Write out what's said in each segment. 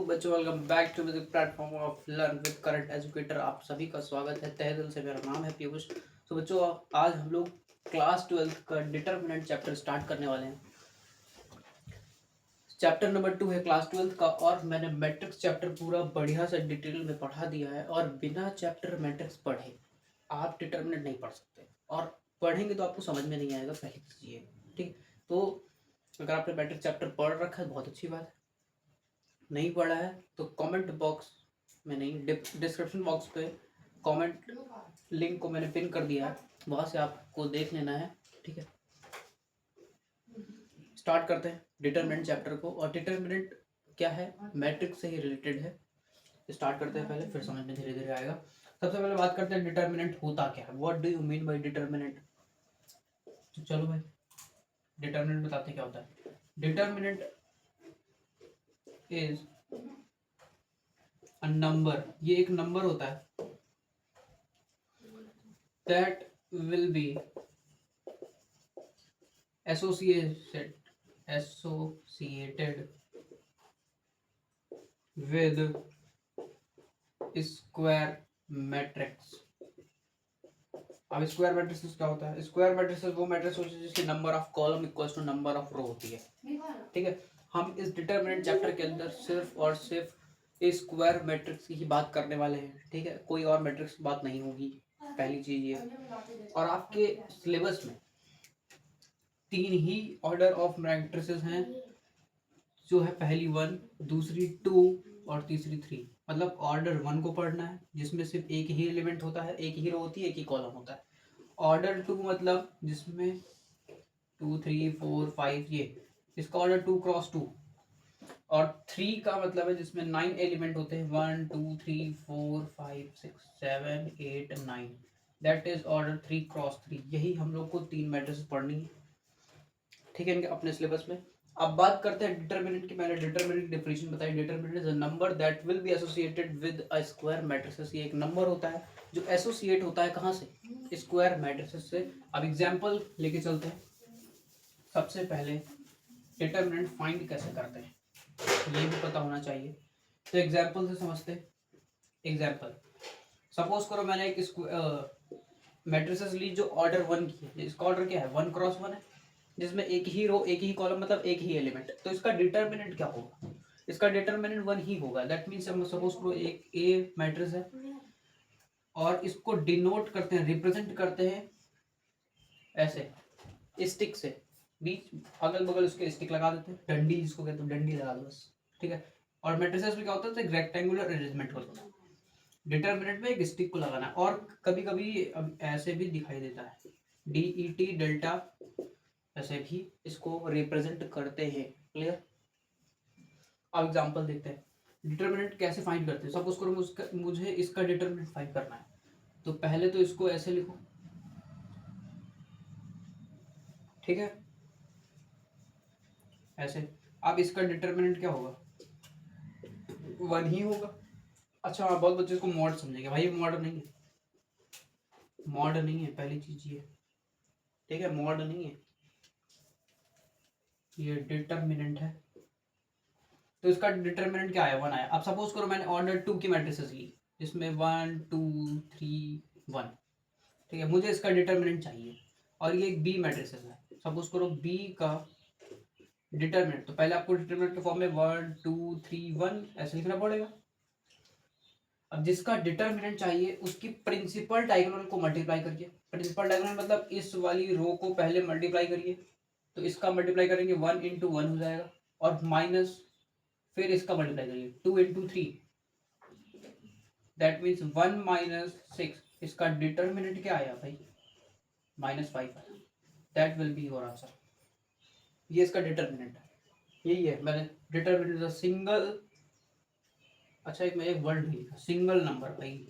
बच्चों, welcome back to the platform of learn with current educator. आप सभी का स्वागत है तहे दिल से। मेरा नाम है पीयूष। तो बच्चों, आज हम लोग क्लास 12 का डिटरमिनेंट चैप्टर स्टार्ट करने वाले हैं। चैप्टर नंबर 2 है क्लास 12 का, और मैंने मैट्रिक्स चैप्टर पूरा बढ़िया से डिटेल में पढ़ा दिया है। और बिना चैप्टर मैट्रिक्स पढ़े आप डिटरमिनेंट नहीं पढ़ सकते, और पढ़ेंगे तो आपको समझ में नहीं आएगा, पहली चीज ये। ठीक, तो अगर आपने मैट्रिक्स चैप्टर पढ़ रखा है बहुत अच्छी बात है। नहीं पढ़ा है तो कमेंट बॉक्स में नहीं, डिस्क्रिप्शन बॉक्स पे कमेंट लिंक को मैंने पिन कर दिया है, वहाँ से आपको देख लेना है। ठीक है, स्टार्ट करते हैं डिटरमिनेंट चैप्टर को। और डिटरमिनेंट क्या है, मैट्रिक्स से ही रिलेटेड है। स्टार्ट करते हैं पहले, फिर समझ में धीरे धीरे आएगा। सबसे पहले बात करते हैं डिटरमिनेंट होता क्या है, what do you mean by determinant. तो चलो भाई, डिटरमिनेंट बताते हैं क्या होता है। डिटरमिनेंट इज अ नंबर, ये एक नंबर होता है that will be associated with square matrix। अब स्क्वायर मैट्रिक्स क्या होता है? स्क्वायर मैट्रिक्स वो मैट्रिक्स होती है जिसकी number of column equals to number of row होती है। ठीक है, हम इस डिटरमिनेंट चैप्टर के अंदर सिर्फ और सिर्फ स्क्वायर मैट्रिक्स की ही बात करने वाले हैं। ठीक है, कोई और मैट्रिक्स की बात नहीं होगी, पहली चीज ये। और आपके सिलेबस में 3 ही ऑर्डर ऑफ मैट्रिसेस हैं, जो है पहली 1, दूसरी 2 और तीसरी 3। मतलब ऑर्डर 1 को पढ़ना है जिसमें सिर्फ एक ही एलिमेंट होता है, एक ही रो होती है, एक ही कॉलम होता है। ऑर्डर 2 मतलब जिसमें 2 3 4 5, ये इसका ऑर्डर 2 क्रॉस 2। और 3 का मतलब है जिसमें 9 एलिमेंट होते हैं, 1 2 3 4 5 6 7 8 9, दैट इज ऑर्डर 3 क्रॉस 3। यही हम लोग को 3 मैट्रिसेस पढ़नी है। ठीक है, इनके अपने सिलेबस में। अब बात करते हैं डिटरमिनेंट की। मैंने डिटरमिनेंट की डेफिनेशन बताई। Determinant is a number that will be associated with a square matrices. ये एक नंबर होता है जो एसोसिएट होता है कहाँ से? स्क्वायर मैट्रिसेस से। अब एग्जांपल लेके चलते हैं। सबसे पहले डिटरमिनेंट फाइंड कैसे करते हैं ये भी पता होना चाहिए, तो एग्जाम्पल से समझते हैं। एग्जाम्पल, सपोज करो मैंने एक मैट्रिसेस ली जो ऑर्डर 1 की है। इसका ऑर्डर क्या है? 1 क्रॉस 1 है, जिसमें एक ही रो, एक ही कॉलम, मतलब एक ही एलिमेंट। तो इसका डिटरमिनेंट क्या होगा? इसका डिटरमिनेंट 1 ही होगा। दैट मीन्स हम सपोज करो एक ए मैट्रिक्स है, और इसको डिनोट करते हैं, रिप्रेजेंट करते हैं ऐसे, स्टिक से। बीच अगल बगल उसके स्टिक लगा देते हैं, डंडी जिसको कहते हैं, डंडी लगा दो बस। ठीक है, और मैट्रिसेस में क्या होता है? एक रेक्टेंगुलर अरेंजमेंट होता है। डिटरमिनेंट में एक स्टिक को लगाना है, और कभी कभी ऐसे भी दिखाई देता है, DET डेल्टा, ऐसे भी इसको रिप्रेजेंट करते हैं। क्लियर? अब एग्जांपल देखते हैं डिटरमिनेंट कैसे फाइंड करते हैं। सपोज करो मुझे इसका डिटरमिनेंट फाइंड करना है, तो पहले तो इसको ऐसे लिखो। ठीक है, ऐसे। अब इसका डिटरमिनेंट क्या होगा? 1 ही होगा। अच्छा, बहुत बच्चे इसको मॉड समझेंगे। भाई मॉड नहीं है, मॉड नहीं है, पहली चीज ये। ठीक है, मॉड नहीं है, ये डिटरमिनेंट है। तो इसका डिटरमिनेंट क्या आया? 1 आया। अब सपोज करो मैंने ऑर्डर 2 की मैट्रिसेस ली, जिसमें 1 2 3 1। ठीक है, मुझे इसका डिटरमिनेंट चाहिए, और ये एक बी मैट्रिसेस है। सपोज करो बी का डिटरमिनेंट, तो पहले आपको डिटरमिनेंट के फॉर्म में 1 2 3 1 ऐसे लिखना पड़ेगा। अब जिसका डिटरमिनेंट चाहिए उसकी प्रिंसिपल डायगोनल को मल्टीप्लाई करिए। प्रिंसिपल डायगोनल मतलब इस वाली रो को पहले मल्टीप्लाई करिए, तो इसका मल्टीप्लाई करेंगे 1 इंटू 1 हो जाएगा, और माइनस फिर इसका मल्टीप्लाई करिए 2 इंटू 3, दैट मीन्स 1 माइनस 6। इसका डिटरमिनेंट क्या आया भाई? -5 आया। That will be your answer. ये इसका डिटरमिनेंट है, यही है। मैंने डिटरमिनेंट सिंगल, अच्छा एक मैं एक वर्ड नहीं लिखा, सिंगल नंबर भाई।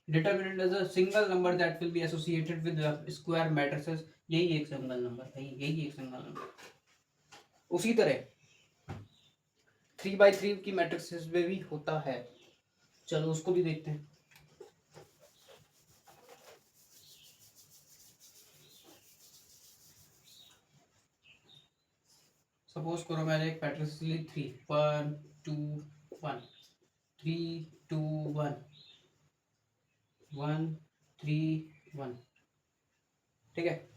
Determinant is a single number that will be associated with square matrices. यही एक सिंगल नंबर भाई, यही एक सिंगल नंबर। उसी तरह 3 by 3 की मैट्रिसेस में भी होता है। चलो उसको भी देखते हैं। सपोज करो मैंने एक मैट्रिक्स ली 3 1 2 1 3 2 1 1 3 1। ठीक है,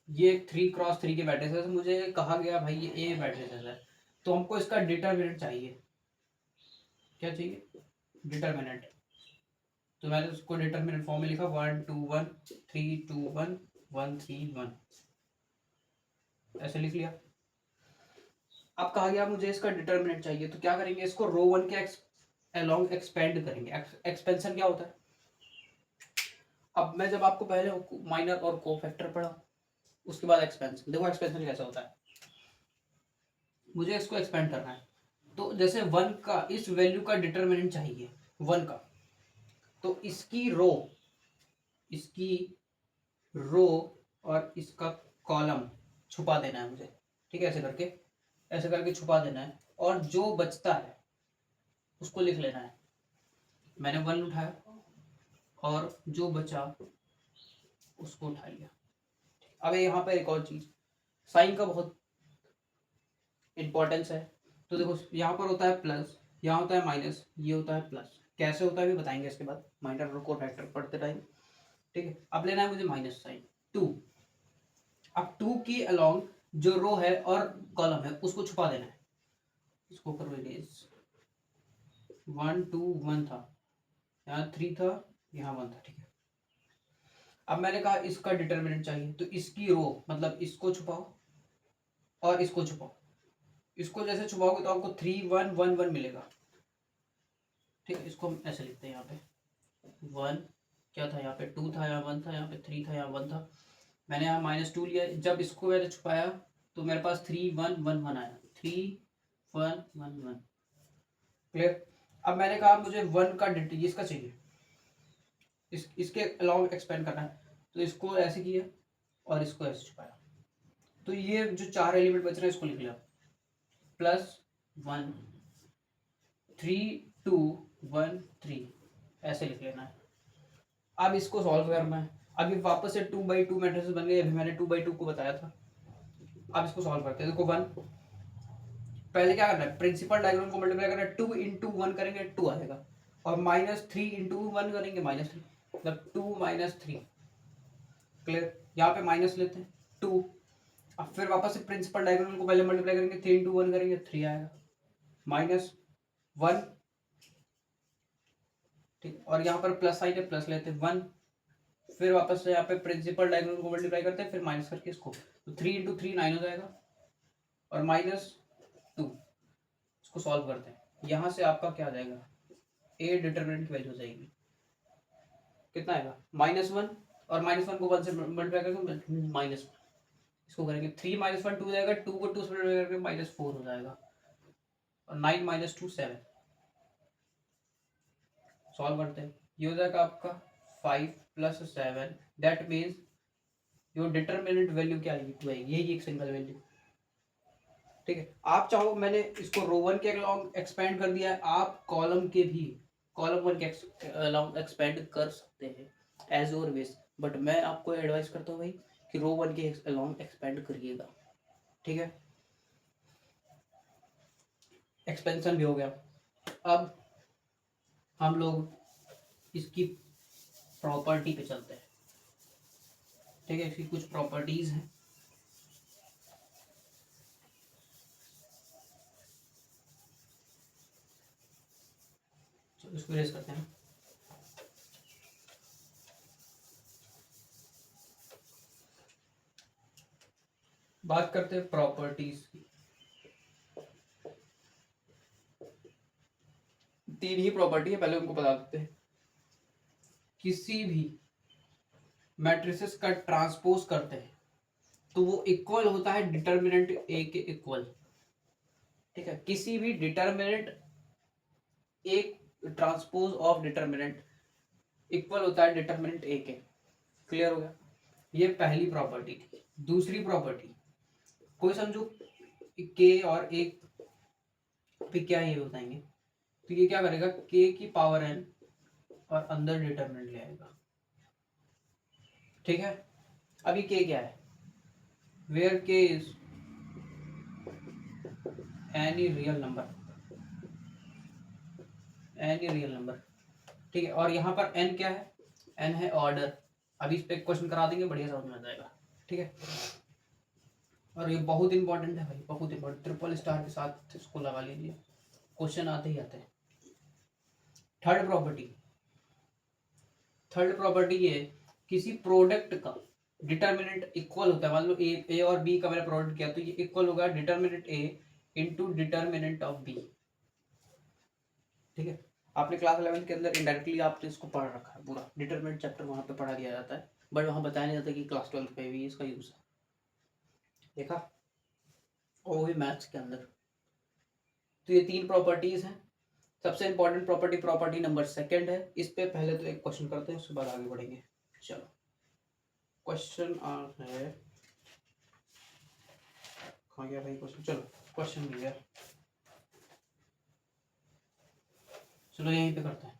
ये 3x3 के मैट्रिसेस मुझे कहा गया भाई ये ए मैट्रिसेस है, तो हमको इसका डिटरमिनेंट चाहिए। क्या चाहिए? डिटरमिनेंट। तो मैंने उसको डिटरमिनेंट फॉर्म में लिखा 1 2 1 3 2 1 1 3 1, ऐसे लिख लिया। अब कहा गया मुझे इसका डिटरमिनेंट चाहिए, तो क्या करेंगे, इसको रो 1 के अलोंग एक्सपेंड करेंगे। एक्सपेंशन क्या होता है? अब मैं जब आपको पहले माइनर और कोफैक्टर पढ़ा, उसके बाद एक्सपेंशन, देखो एक्सपेंशन कैसा होता है। मुझे इसको एक्सपेंड करना है, तो जैसे 1 का इस वैल्यू का डिटरमिनेंट चाहिए 1 का, तो इसकी रो और इसका कॉलम छुपा देना है मुझे। ठीक है, ऐसे करके छुपा देना है, और जो बचता है उसको लिख लेना है। मैंने 1 उठाया और जो बचा उसको उठा लिया। अब यहाँ पर एक और चीज, साइन का बहुत इंपॉर्टेंस है। तो देखो यहाँ पर होता है प्लस, यहाँ होता है माइनस, ये होता है प्लस। कैसे होता है भी बताएंगे इसके बाद, माइनर और कोफैक्टर पढ़ते टाइम। ठीक है, अब लेना है मुझे माइनस साइन 2। अब 2 की अलोंग जो रो है और कॉलम है उसको छुपा देना है। इसको करो इरेज। 1 2 1 था, यहाँ 3 था, यहाँ 1 था। ठीक है, अब मैंने कहा इसका डिटरमिनेंट चाहिए, तो इसकी रो मतलब इसको छुपाओ और इसको छुपाओ। इसको जैसे छुपाओगे तो आपको 3 1 1 1 मिलेगा। ठीक है, इसको हम ऐसे लिखते हैं। यहाँ पे 1 क्या था, यहाँ पे 2 था, यहाँ 1 था, यहाँ पे 3 था, यहाँ 1 था। मैंने यहाँ -2 लिया, जब इसको मैंने छुपाया तो मेरे पास 3 1 1 1 आया। 3 1 1 1। क्लियर? अब मैंने कहा मुझे 1 का इसका चाहिए, इसके अलाउंग एक्सपेंड करना है, तो इसको ऐसे किया और इसको ऐसे छुपाया। तो ये जो 4 एलिमेंट बच रहे हैं इसको लिख लिया, +1 3 2 1 3, ऐसे लिख लेना है। अब इसको सॉल्व करना है। अभी वापस से 2/2 मैट्रिसेस बन गए, अभी मैंने 2/2 को बताया था। अब इसको सॉल्व करते हैं। देखो 1, पहले क्या करना है, प्रिंसिपल डायगोनल को मल्टीप्लाई करना है। 2 × 1 करेंगे 2 आएगा, और -3 × 1 करेंगे -3, मतलब 2 - 3। क्लियर? यहाँ पे माइनस लेते हैं 2, अब फिर वापस से प्रिंसिपल डायगोनल को पहले मल्टीप्लाई करेंगे, 3 × 1 करेंगे 3 आएगा, -1। ठीक, और यहाँ पर प्लस साइन है, प्लस लेते हैं 1, फिर वापस से यहाँ पे प्रिंसिपल डायगोनल को मल्टीप्लाई करते हैं, फिर माइनस करके इसको, तो 3 × 3 9 हो जाएगा, और -2। इसको सॉल्व करते हैं। यहाँ से आपका क्या आ जाएगा, ए डिटरमिनेंट की वैल्यू हो जाएगी, कितना आएगा -1, और -1 को 1 से मल्टीप्लाई करके -1। इसको करेंगे 3 - 1 2 हो जाएगा, 2 को 2 से मल्टीप्लाई करके -4 हो जाएगा, और 9 - 2 7। सॉल्व करते हैं, ये हो जाएगा आपका 5 + 7, that means your determinant value क्या आएगी, 2 आएगी, यही एक सिंगल वैल्यू। ठीक है, आप चाहो, मैंने इसको रो 1 के अलोंग एक्सपेंड कर दिया है, आप कॉलम 1 के अलोंग एक्सपेंड कर सकते हैं एज योर विश, बट मैं आपको एडवाइस करता हूँ भाई कि रो 1 के अलोंग एक्सपेंड करिएगा। ठीक है, एक्सपेंशन भी हो गया। अब हम लोग इसकी प्रॉपर्टी पे चलते हैं। ठीक है, इसकी कुछ प्रॉपर्टीज हैं। चलो इसको रेस करते हैं। बात करते हैं प्रॉपर्टीज की। 3 ही प्रॉपर्टी है, पहले उनको बता देते हैं। किसी भी मैट्रिसेस का ट्रांसपोज करते हैं तो वो इक्वल होता है डिटरमिनेंट ए के इक्वल। ठीक है, किसी भी डिटरमिनेंट एक ट्रांसपोज ऑफ डिटरमिनेंट इक्वल होता है डिटरमिनेंट ए के। क्लियर हो गया? ये पहली प्रॉपर्टी थी। दूसरी प्रॉपर्टी, कोई समझो के और एक पे क्या ये बताएंगे, तो ये क्या करेगा, के की पावर n और अंदर डिटरमिनेंट ले आएगा। ठीक है, अभी के क्या है, where k is any real number. And ये रियल नंबर, ठीक है। और यहाँ पर एन क्या है, एन है ऑर्डर। अभी इस पे क्वेश्चन करा देंगे, बढ़िया समझ में आ जाएगा, ठीक है। और ये बहुत इंपॉर्टेंट है भाई, बहुत इंपॉर्टेंट, ट्रिपल स्टार के साथ इसको लगा लीजिए, क्वेश्चन आते ही आते हैं। थर्ड प्रॉपर्टी ये, किसी प्रोडक्ट का डिटर्मिनेंट इक्वल होता है। मान लो ए और बी का मैंने प्रोडक्ट किया, तो ये इक्वल होगा determinant A into determinant of B, ठीक है। आपने क्लास 11 के अंदर इनडायरेक्टली आपने इसको पढ़ रखा है, पूरा डिटर्मिनेंट चैप्टर वहाँ पे पढ़ा दिया जाता है, बट वहाँ बताया नहीं जाता कि क्लास 12 पे भी इसका यूज है, देखा, और वो भी मैथ्स के अंदर। तो ये 3 प्रॉपर्टीज हैं। सबसे important property property number second है। इस पे पहले तो एक क्वेश्चन करते हैं, उसके बाद आगे बढ़ेंगे। चलो क्वेश्चन है, कहाँ गया भाई क्वेश्चन, चलो क्वेश्चन मिल गया, चलो यहीं पे करते हैं।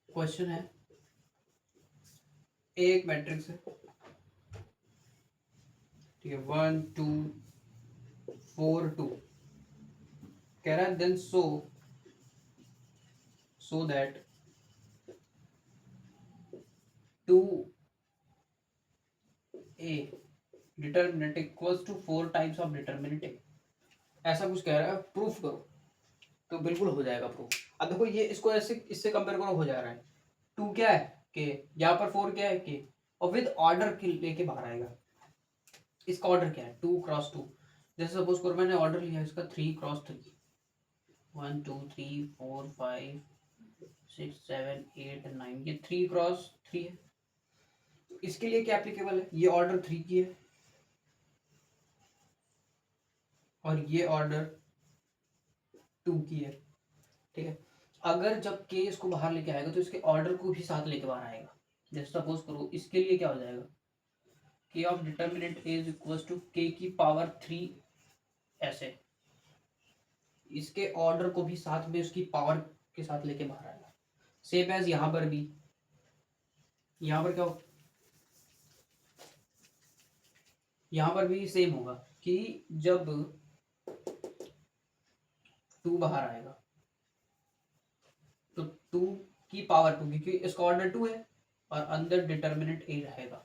क्वेश्चन है, एक मैट्रिक्स है, ठीक है, 1 2 4 2, कह रहा है then so that 2a determinant equals to 4 times of determinant a, ऐसा कुछ कह रहा है, प्रूफ करो। तो बिल्कुल हो जाएगा प्रूफ। अब देखो ये इसको ऐसे इससे कंपेयर करो, हो जा रहा है। 2 क्या है के, यहाँ पर 4 क्या है के, और विद ऑर्डर के लेके बाहर आएगा। इसका ऑर्डर क्या है, 2 क्रॉस 2। जैसे सपोज करो मैंने ऑर्डर लिया इसका 3 क्रॉस 3, 1 2 3 4 5 6 7 8 9, ये 3 क्रॉस 3 है। इसके लिए क्या एप्लीकेबल है, ये ऑर्डर 3 की है और ये ऑर्डर 2 की है, ठीक है। अगर जब के इसको बाहर लेके आएगा तो इसके ऑर्डर को भी साथ लेके बाहर आएगा। जैसे सपोज करो इसके लिए क्या हो जाएगा, k of determinant A is equal to k की पावर 3, ऐसे इसके ऑर्डर को भी साथ में उसकी पावर के साथ लेके बाहर आएगा। सेम एज यहाँ पर भी, यहाँ पर क्या हो, यहाँ पर भी सेम होगा कि जब 2 बाहर आएगा तो 2 की पावर 2, क्योंकि इसका ऑर्डर 2 है और अंदर डिटर्मिनेंट ए रहेगा।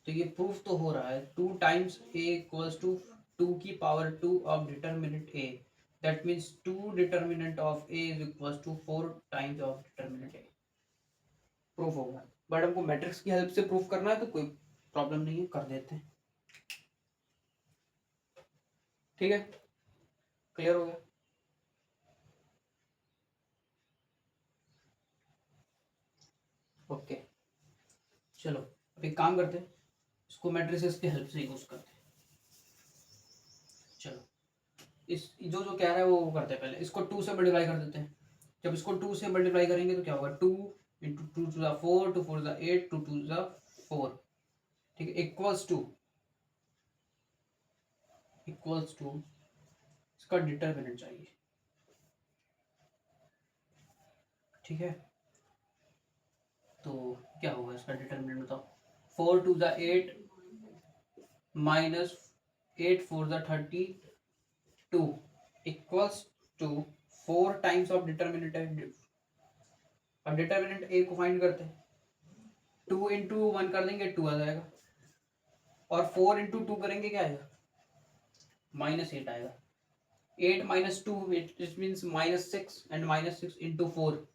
तो ये प्रूफ तो हो रहा है 2 टाइम्स ए इक्वल्स टू 2 की power 2 of determinant A, that means 2 determinant of A is equals to 4 times of determinant A. Proof होगा, बट हमको मैट्रिक्स की हेल्प से प्रूफ करना है तो कोई प्रॉब्लम नहीं है, कर देते हैं, ठीक है। क्लियर हो गया, ओके। चलो अब एक काम करते हैं, इसको मैट्रिसेस की हेल्प से यूज करते हैं। चलो इस जो जो कह रहा है वो करते हैं, पहले इसको 2 से मल्टीप्लाई कर देते हैं। जब इसको 2 से मल्टीप्लाई करेंगे तो क्या होगा, 2 into 2 to the 4 2 4 the 8 2 2 the 4, ठीक है, इक्वल्स टू इसका डिटर्मिनेंट चाहिए, ठीक है। तो क्या होगा इसका डिटर्मिनेंट बताओ, 4 to the 8 minus 8 4 the 32 equals to 4 times of determinant है। अब डिटर्मिनेंट ए को फाइंड करते हैं, 2 इंटू 1 कर देंगे 2 आ जाएगा, और 4 इंटू 2 करेंगे क्या आएगा, -8 आएगा। 8 minus 2 it means -6, and -6 into 4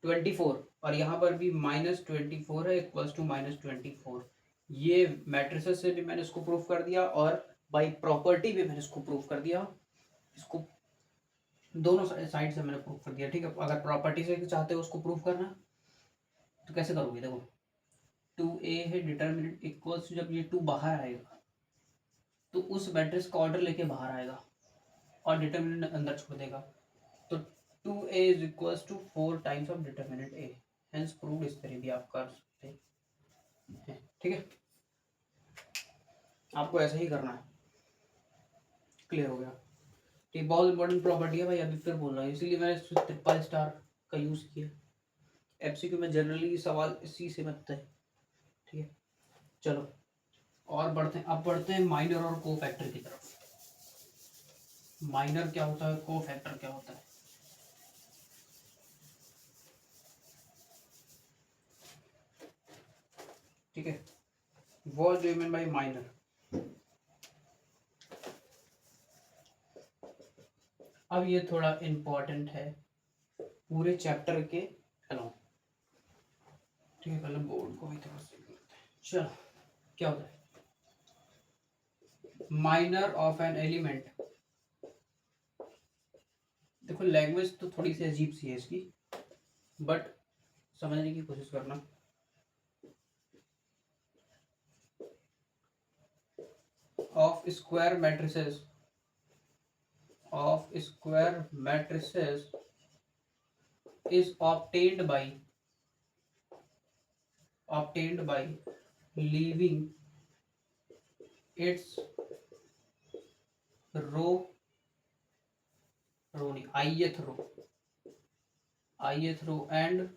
24, और यहाँ पर भी -24 है इक्वल्स टू -24। ये मैट्रिसेस से भी मैंने इसको प्रूफ कर दिया और बाय प्रॉपर्टी भी मैंने इसको प्रूफ कर दिया। इसको दोनों साइड से मैंने प्रूफ कर दिया, ठीक है। अगर प्रॉपर्टी से चाहते हो उसको प्रूफ करना तो कैसे करोगे, देखो 2a है डिटर्मिनेंट इक्वल्स टू, जब ये 2 बाहर आएगा तो उस मैट्रिक्स का ऑर्डर लेके बाहर आएगा और डिटर्मिनेंट अंदर छोड़ देगा। तो 2a is equals to 4 times of determinant a, hence proved. इस तरह भी आप कर सकते हैं, ठीक है। आपको ऐसा ही करना है, क्लियर हो गया। ठीक, बहुत इंपॉर्टेंट प्रॉपर्टी है भाई, अभी फिर बोल रहा हूँ, इसीलिए मैंने ट्रिपल स्टार का यूज किया। एमसीक्यू में जनरली सवाल इसी से बनता है, ठीक है। चलो और बढ़ते हैं, अब बढ़ते हैं माइनर और कोफैक्टर की तरफ। माइनर क्या होता है, कोफैक्टर क्या होता है। ठीक है, what do you mean by minor. अब ये थोड़ा इम्पोर्टेंट है पूरे चैप्टर के अलाउंग। ठीक है, पहले बोर्ड को भी थोड़ा सा चलो, क्या होता है माइनर ऑफ एन एलिमेंट। देखो लैंग्वेज तो थोड़ी सी अजीब सी है इसकी, बट समझने की कोशिश करना। Of square matrices, of square matrices is obtained by leaving its row ith row and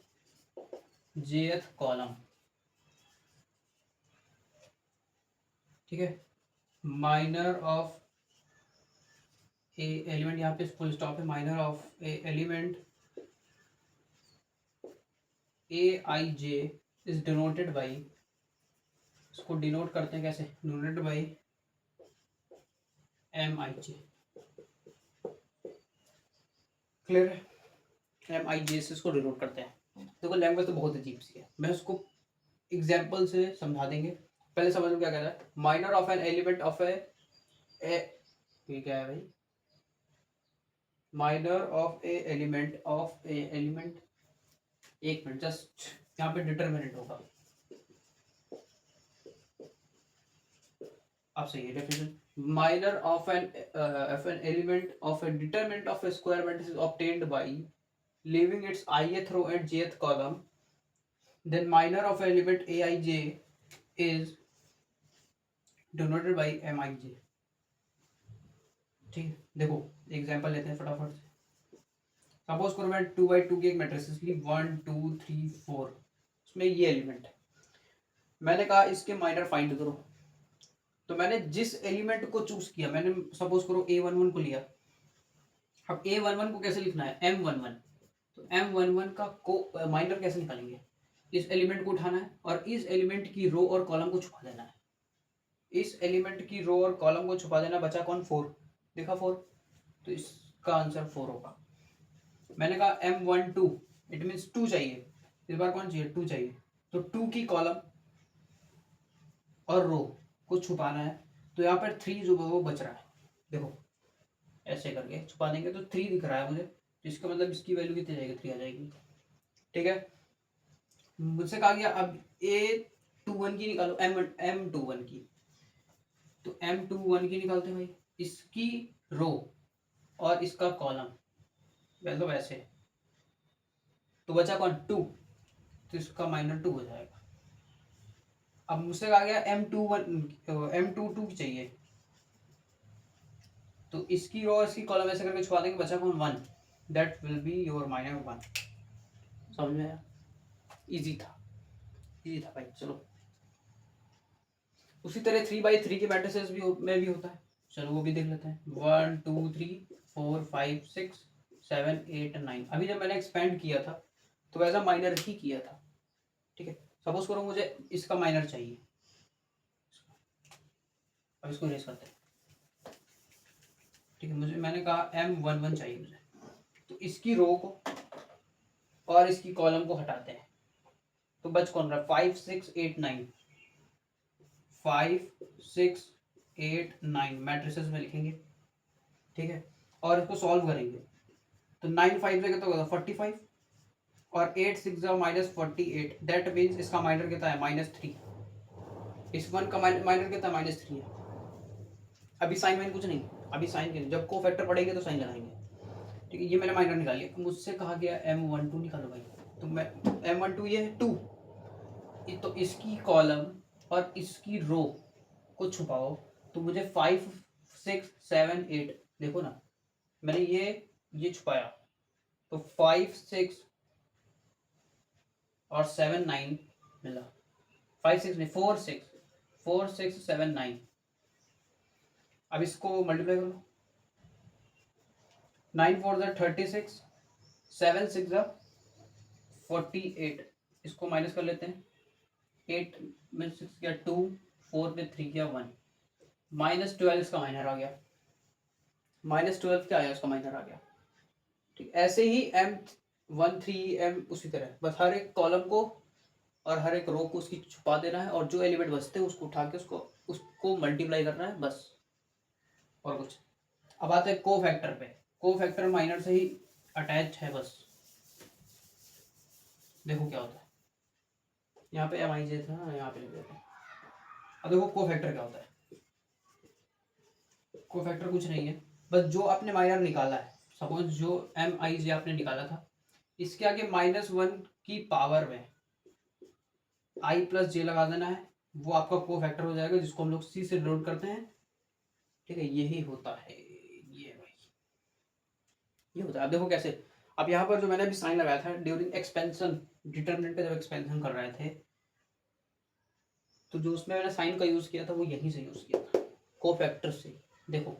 jth column। ठीक है, माइनर ऑफ ए एलिमेंट, यहाँ पे फुल स्टॉप है, minor of a element a i j is denoted by, इसको denote करते हैं कैसे, denoted by M i j. Clear है, एम आई जे से इसको डिनोट करते हैं। देखो लैंग्वेज तो बहुत अजीब सी है, मैं उसको एग्जाम्पल से समझा देंगे। पहले समझ लो क्या कह रहा है, minor of an element of A, ये क्या है भाई, minor of a element of a element, एक मिनट जस्ट, यहाँ पे डिटरमिनेंट होगा। अब सही है definition, minor of an element of a determinant of a square matrix is obtained by leaving its ith row and jth column, then minor of element aij is denoted by mij। ठीक है, देखो example लेते हैं फटाफट से। Suppose करो मैं 2x2 की एक मैट्रिक्स ली, 1 2 3 4, उसमें ये एलिमेंट है, मैंने कहा इसके माइनर फाइंड करो। तो मैंने जिस एलिमेंट को चूज किया, मैंने सपोज करो a11 को लिया। अब a11 को कैसे लिखना है, m11, तो m11 का को माइनर कैसे निकालेंगे, इस एलिमेंट को उठाना है और इस एलिमेंट की रो और कॉलम को छुपा देना है। इस एलिमेंट की रो और कॉलम को छुपा देना, बचा कौन, 4, देखा 4, तो इसका आंसर 4 होगा। मैंने कहा m12, इट मीन्स 2 चाहिए, इस बार कौन चाहिए, 2 चाहिए, तो 2 की कॉलम और रो को छुपाना है। तो यहाँ पर 3 जो वो बच रहा है, देखो ऐसे करके छुपा देंगे तो 3 दिख रहा है मुझे, तो इसका मतलब इसकी वैल्यू कितनी जाएगी, 3 आ जाएगी। ठीक है, मुझसे कहा गया अब a21 की निकालो, m21 की, तो m21 की निकालते हैं भाई, इसकी रो और इसका कॉलम, वैसे वैसे, तो बचा कौन, 2, तो इसका माइनर 2 हो जाएगा। अब मुझसे कहा गया m22 की चाहिए, तो इसकी रो और इसकी कॉलम ऐसे करके छुपा देंगे, बचा कौन, 1, that will be your minor 1। समझ में आया, इजी था भाई। चलो उसी तरह 3x3 के मैट्रिसेस में भी होता है, चलो वो भी देख लेते हैं। 1 2 3 4 5 6 7 8 9, अभी जब मैंने एक्सपेंड किया था तो वैसा माइनर ही किया था। ठीक है, सपोज करो मुझे इसका माइनर चाहिए, अब इसको रेस करते हैं। ठीक है, मैंने कहा m11 चाहिए मुझे, तो इसकी रो को और इसकी कॉलम को हटाते हैं, तो बच कौन रहा, 5 6 8 9, 5 6 8 9 मैट्रिसेस में लिखेंगे। ठीक है, और इसको सॉल्व करेंगे, तो 9 5 से कितना होगा, 45, और 8 6 -48, दैट मीन्स इसका माइनर कितना है, -3। इस वन का माइनर कितना, -3 है। अभी साइन वाइन कुछ नहीं, अभी साइन के जब को फैक्टर पढ़ेंगे तो साइन लगाएंगे। ठीक है, ये मैंने माइनर निकाल लिया। मुझसे कहा गया m12 निकालो भाई, तो मैं m12 ये है 2, तो इसकी कॉलम और इसकी रो को छुपाओ, तो मुझे 5 6 7 8, देखो ना मैंने ये छुपाया, तो 5 6 और 7 9 मिला, 5 6 नहीं 4 6 7 9। अब इसको मल्टीप्लाई करो, 9 4 ज़ा 36, 7 6 ज़ा 48, इसको माइनस कर लेते हैं। 8 में 6 गया 2, 4 में 3 गया 1, -12 इसका माइनर आ गया। -12 क्या आया, उसका माइनर आ गया। ठीक, ऐसे ही M13 उसी तरह, बस हर एक कॉलम को और हर एक रो को उसकी छुपा देना है, और जो एलिमेंट बचते हैं उसको उठा के उसको मल्टीप्लाई करना है बस, और कुछ। अब आते हैं को फैक्टर पे। को फैक्टर माइनर से ही अटैच है बस। देखो क्या होता है, यहाँ पे MIJ था, यहाँ पे लिख देते हैं। अब देखो को फैक्टर क्या होता है। को फैक्टर कुछ नहीं है, बस जो आपने माइनर निकाला है, सपोज जो MIJ आपने निकाला था, इसके आगे -1 की पावर में I+J लगा देना है, वो आपका को फैक्टर हो जाएगा, जिसको हम लोग C से डिनोट करते हैं। ठीक है, यही होता है ये भाई, ये होता है। अब देखो कैसे, अब यहाँ पर जो मैंने अभी साइन लगाया था ड्यूरिंग एक्सपेंशन, डिटरमिनेंट का जब एक्सपेंशन कर रहे थे, तो जो उसमें मैंने साइन का यूज किया था वो यहीं से यूज किया था, को फैक्टर से। देखो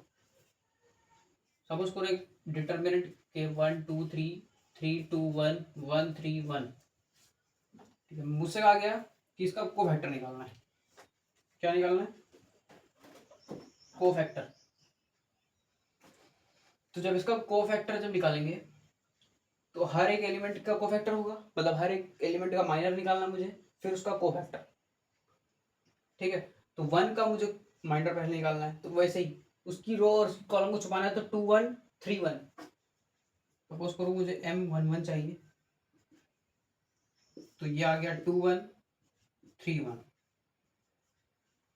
सपोज करो एक डिटरमिनेंट के 1 2 3 3 2 1 1 3 1, ठीक है, मुझसे कहा गया कि इसका को फैक्टर निकालना है। क्या निकालना है, को फैक्टर। तो जब इसका को फैक्टर जब निकालेंगे, तो हर एक एलिमेंट का को फैक्टर होगा, मतलब हर एक एलिमेंट का माइनर निकालना मुझे, फिर उसका को फैक्टर। ठीक है, तो 1 का मुझे माइनर पहले निकालना है, तो वैसे ही उसकी रो और कॉलम को छुपाना है, तो 2 1 3 1। सपोज करो मुझे M11 चाहिए, तो ये आ गया 2 1 3 1।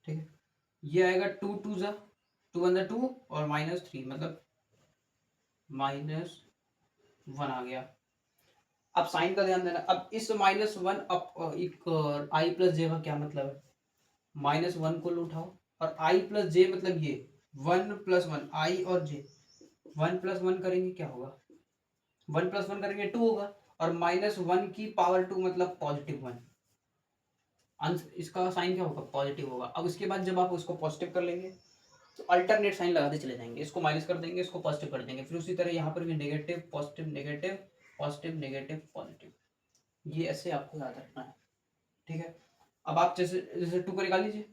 ठीक है, ये आएगा 2 2 ज़ा 2 1 ज़ा 2 और -3, मतलब -1 आ गया। अब साइन का ध्यान देना, अब इस -1 अब एक I+J का क्या मतलब है, -1 को उठाओ, और I+J मतलब ये 1 + 1 I और J, 1 + 1 करेंगे क्या होगा, 1 + 1 करेंगे 2 होगा, और -1 की पावर 2 मतलब +1। अंश इसका साइन क्या होगा, पॉजिटिव होगा। अब उसके बाद जब आप उसको पॉजिटिव कर लेंगे, तो अल्टरनेट साइन लगाते चले जाएंगे, इसको माइनस कर देंगे, इसको पॉजिटिव कर देंगे, फिर उसी तरह यहाँ पर भी negative positive negative positive negative positive, ये ऐसे आपको याद रखना है। ठीक है, अब आप जैसे जैसे 2 को निकाल लीजिए।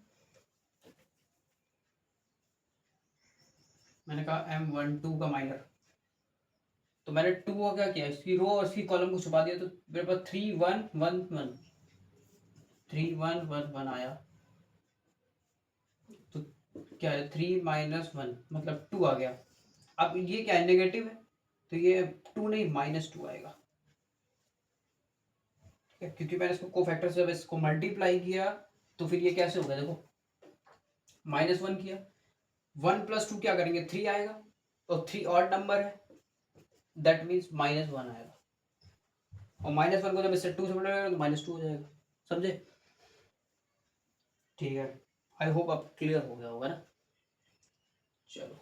मैंने कहा M12 का माइनर, तो मैंने 2 को क्या किया, इसकी रो और इसकी कॉलम को छुपा दिया, तो मेरे पास 3 1 1 1 3 1 1 1 आया। तो क्या है, 3 -1 मतलब 2 आ गया। अब ये क्या है, नेगेटिव है, तो ये 2 नहीं -2 आएगा। ठीक है, क्योंकि मैंने इसको कोफैक्टर से जब इसको मल्टीप्लाई किया, तो फिर ये कैसे होगा, देखो -1 किया, 1 + 2 क्या करेंगे, 3 आएगा, और 3 ऑड नंबर है, दैट मीन्स -1 आएगा, और -1 को जब इससे 2 से मल्टीप्लाई तो -2 हो जाएगा। समझे, ठीक है, आई होप अब क्लियर हो गया होगा ना। चलो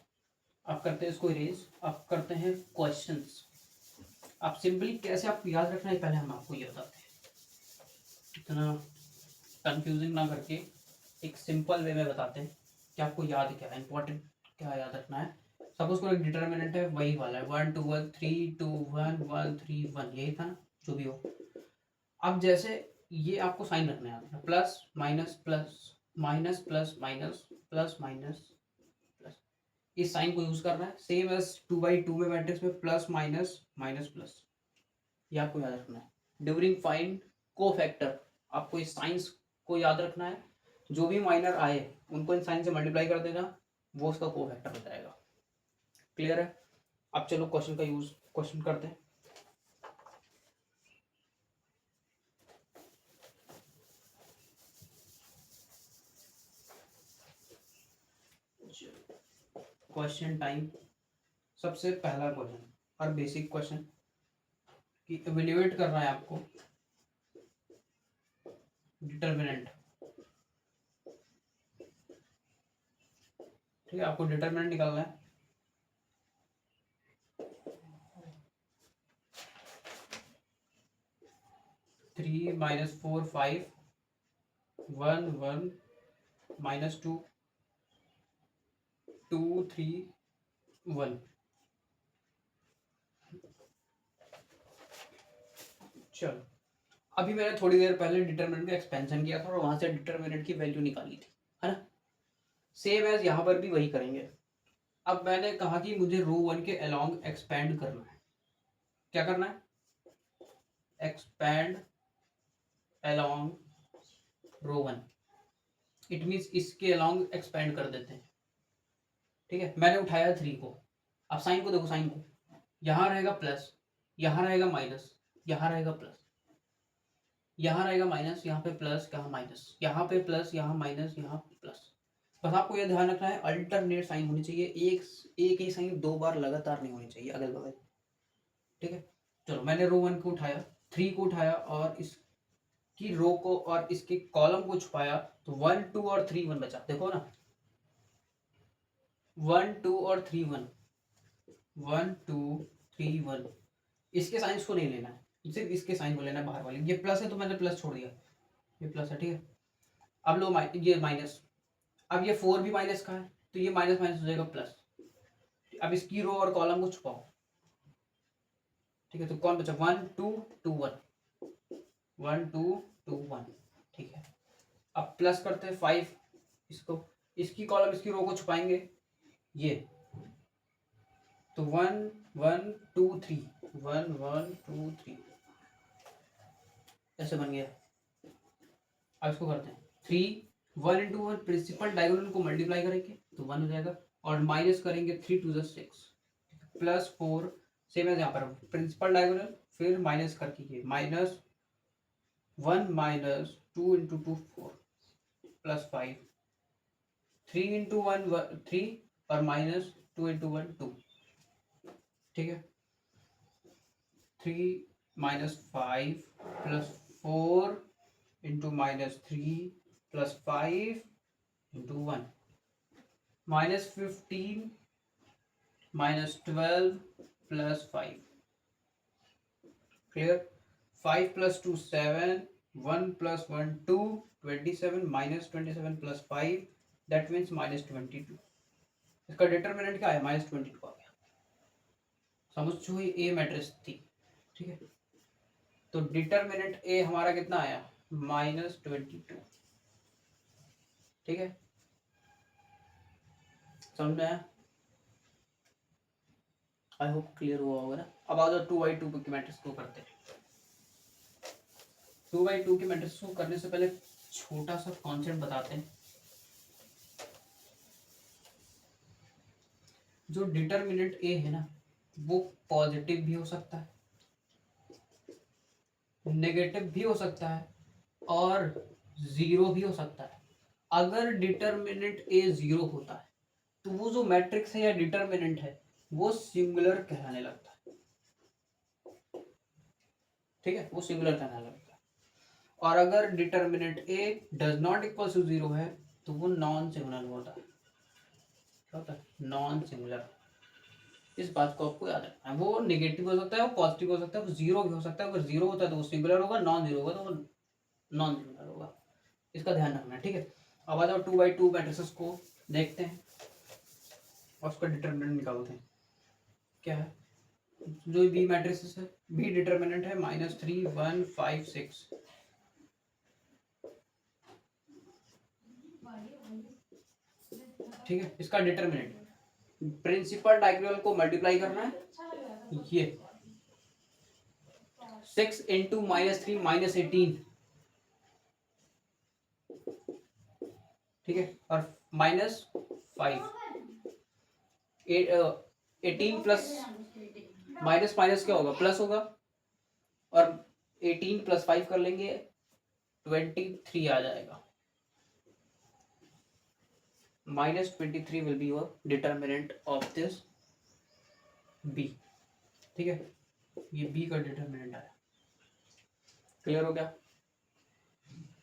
अब करते हैं इसको इरेज, अब करते हैं क्वेश्चंस। आप सिंपली कैसे आपको याद रखना है पहले हम आपको ये बताते हैं, इतना कंफ्यूजिंग ना करके एक सिंपल वे में बताते हैं कि आपको याद क्या है, इंपॉर्टेंट क्या याद रखना है। सपोज को एक डिटर्मिनेंट है, वही वाला है 1 2 1 3 2 1 1 3 1, यही था ना, जो भी हो। अब जैसे ये आपको साइन रखना है, plus minus plus minus plus minus plus minus plus, इस साइन को यूज करना है, सेम एज 2/2 में मैट्रिक्स में प्लस माइनस माइनस प्लस, ये आपको याद रखना है। ड्यूरिंग फाइंड को फैक्टर आपको इस साइंस को याद रखना है, जो भी माइनर आए उनको इन साइन से मल्टीप्लाई कर देना, वो उसका को फैक्टर हो जाएगा। क्लियर है, अब चलो क्वेश्चन का यूज, क्वेश्चन करते हैं। Question time. सबसे पहला क्वेश्चन और बेसिक क्वेश्चन कि इवेल्युएट करना है आपको डिटर्मिनेंट। ठीक है, आपको डिटर्मिनेंट निकालना है। थ्री -4 5 1 1 -2 2 3 1। चलो, अभी मैंने थोड़ी देर पहले डिटरमिनेंट का एक्सपेंशन किया था और वहां से डिटरमिनेंट की वैल्यू निकाली थी, है ना। सेम एज यहाँ पर भी वही करेंगे। अब मैंने कहा कि मुझे रो वन के अलोंग एक्सपेंड करना है। क्या करना है? Expand along row one. It means इसके अलोंग एक्सपेंड कर देते हैं। ठीक है, मैंने उठाया 3 को। अब साइन को देखो, साइन को, यहाँ रहेगा प्लस, यहाँ रहेगा माइनस, यहाँ रहेगा प्लस, यहाँ रहेगा माइनस, यहाँ पे प्लस, यहाँ माइनस, यहाँ पे प्लस, यहाँ माइनस, यहाँ प्लस। बस आपको यह ध्यान रखना है अल्टरनेट साइन होनी चाहिए, एक ही साइन 2 बार लगातार नहीं होनी चाहिए अगल बगल। ठीक है, चलो मैंने रो वन को उठाया, 3 को उठाया और इसकी रो को और इसके कॉलम को छुपाया, तो 1 2 और 3 1 बचा। देखो ना, 1 2 और 3 1, 1 2 3 1। इसके साइंस को नहीं लेना है, सिर्फ इसके साइन को लेना है, बाहर वाले। ये प्लस है तो मैंने प्लस छोड़ दिया, ये प्लस है। ठीक है, अब लो ये माइनस। अब ये 4 भी माइनस का है तो ये माइनस माइनस हो जाएगा प्लस। अब इसकी रो और कॉलम को छुपाओ। ठीक है, तो कौन बचा? 1 2 2 1, 1 2 2 1। ठीक है, अब प्लस करते हैं 5, इसको, इसकी कॉलम इसकी रो को छुपाएंगे, ये तो 1 1 2 3, 1 1 2 3 ऐसे बन गया। अब इसको करते हैं 3 1 इंटू 1, प्रिंसिपल डायगोनल को मल्टीप्लाई करेंगे तो 1 हो जाएगा, और माइनस करेंगे 3 2 6 प्लस 4। सेम है यहाँ पर प्रिंसिपल डायगोनल, फिर माइनस करके ये minus 1 minus 2 into 2 4 plus 5, 3 into 1 3 और माइनस 2 इंटू 1 2। ठीक है, 3 minus 5 plus 4 into minus 3 plus 5 into 1, minus 15 minus 12 plus 5। Clear? 5 plus 2 7, 1 plus 1 2, 27 minus 27 plus 5, that means minus 22। इसका डिटरमिनेंट क्या है? माइनस 22 आ गया। समझ जो ए मैट्रिक्स थी। ठीक है, तो डिटरमिनेंट ए हमारा कितना आया? माइनस 22। ठीक है, समझ में आया? आई होप क्लियर हुआ होगा ना। अब आ जाओ 2/2 की मैट्रिक्स को करते हैं। 2/2 की मैट्रिक्स को करने से पहले छोटा सा कॉन्सेप्ट बताते हैं। जो डिटरमिनेंट ए है ना, वो पॉजिटिव भी हो सकता है, नेगेटिव भी हो सकता है और जीरो भी हो सकता है। अगर डिटरमिनेंट ए जीरो होता है तो वो जो मैट्रिक्स है या डिटरमिनेंट है वो सिंगुलर कहलाने लगता है। ठीक है, वो सिंगुलर कहलाने लगता है। और अगर determinant A does not equal to zero है तो वो नॉन सिंगुलर होता है। क्या होता है? Non singular. इस बात को आपको याद रखना है। वो नेगेटिव हो सकता है, वो पॉजिटिव हो सकता है, वो जीरो भी हो सकता है। अगर जीरो होता है तो वो सिंगुलर होगा, नॉन जीरो होगा तो वो नॉन सिंगुलर होगा। इसका ध्यान रखना है। ठीक है, अब आ जाओ 2/2 मैट्रिसेस को देखते हैं और उसका डिटरमिनेंट निकालते हैं। क्या है? जो बी मैट्रिसेस है, बी डिटरमिनेंट है -3 1 5 6। ठीक है, इसका डिटरमिनेंट प्रिंसिपल डायगोनल को मल्टीप्लाई करना है, ये 6 इंटू -3 -18। ठीक है, और -5 18 प्लस माइनस माइनस क्या होगा? प्लस होगा, और 18 प्लस 5 कर लेंगे 23 आ जाएगा। -23 will be your determinant of this B. ठीक है, ये बी का डिटरमिनेंट आया। क्लियर हो गया?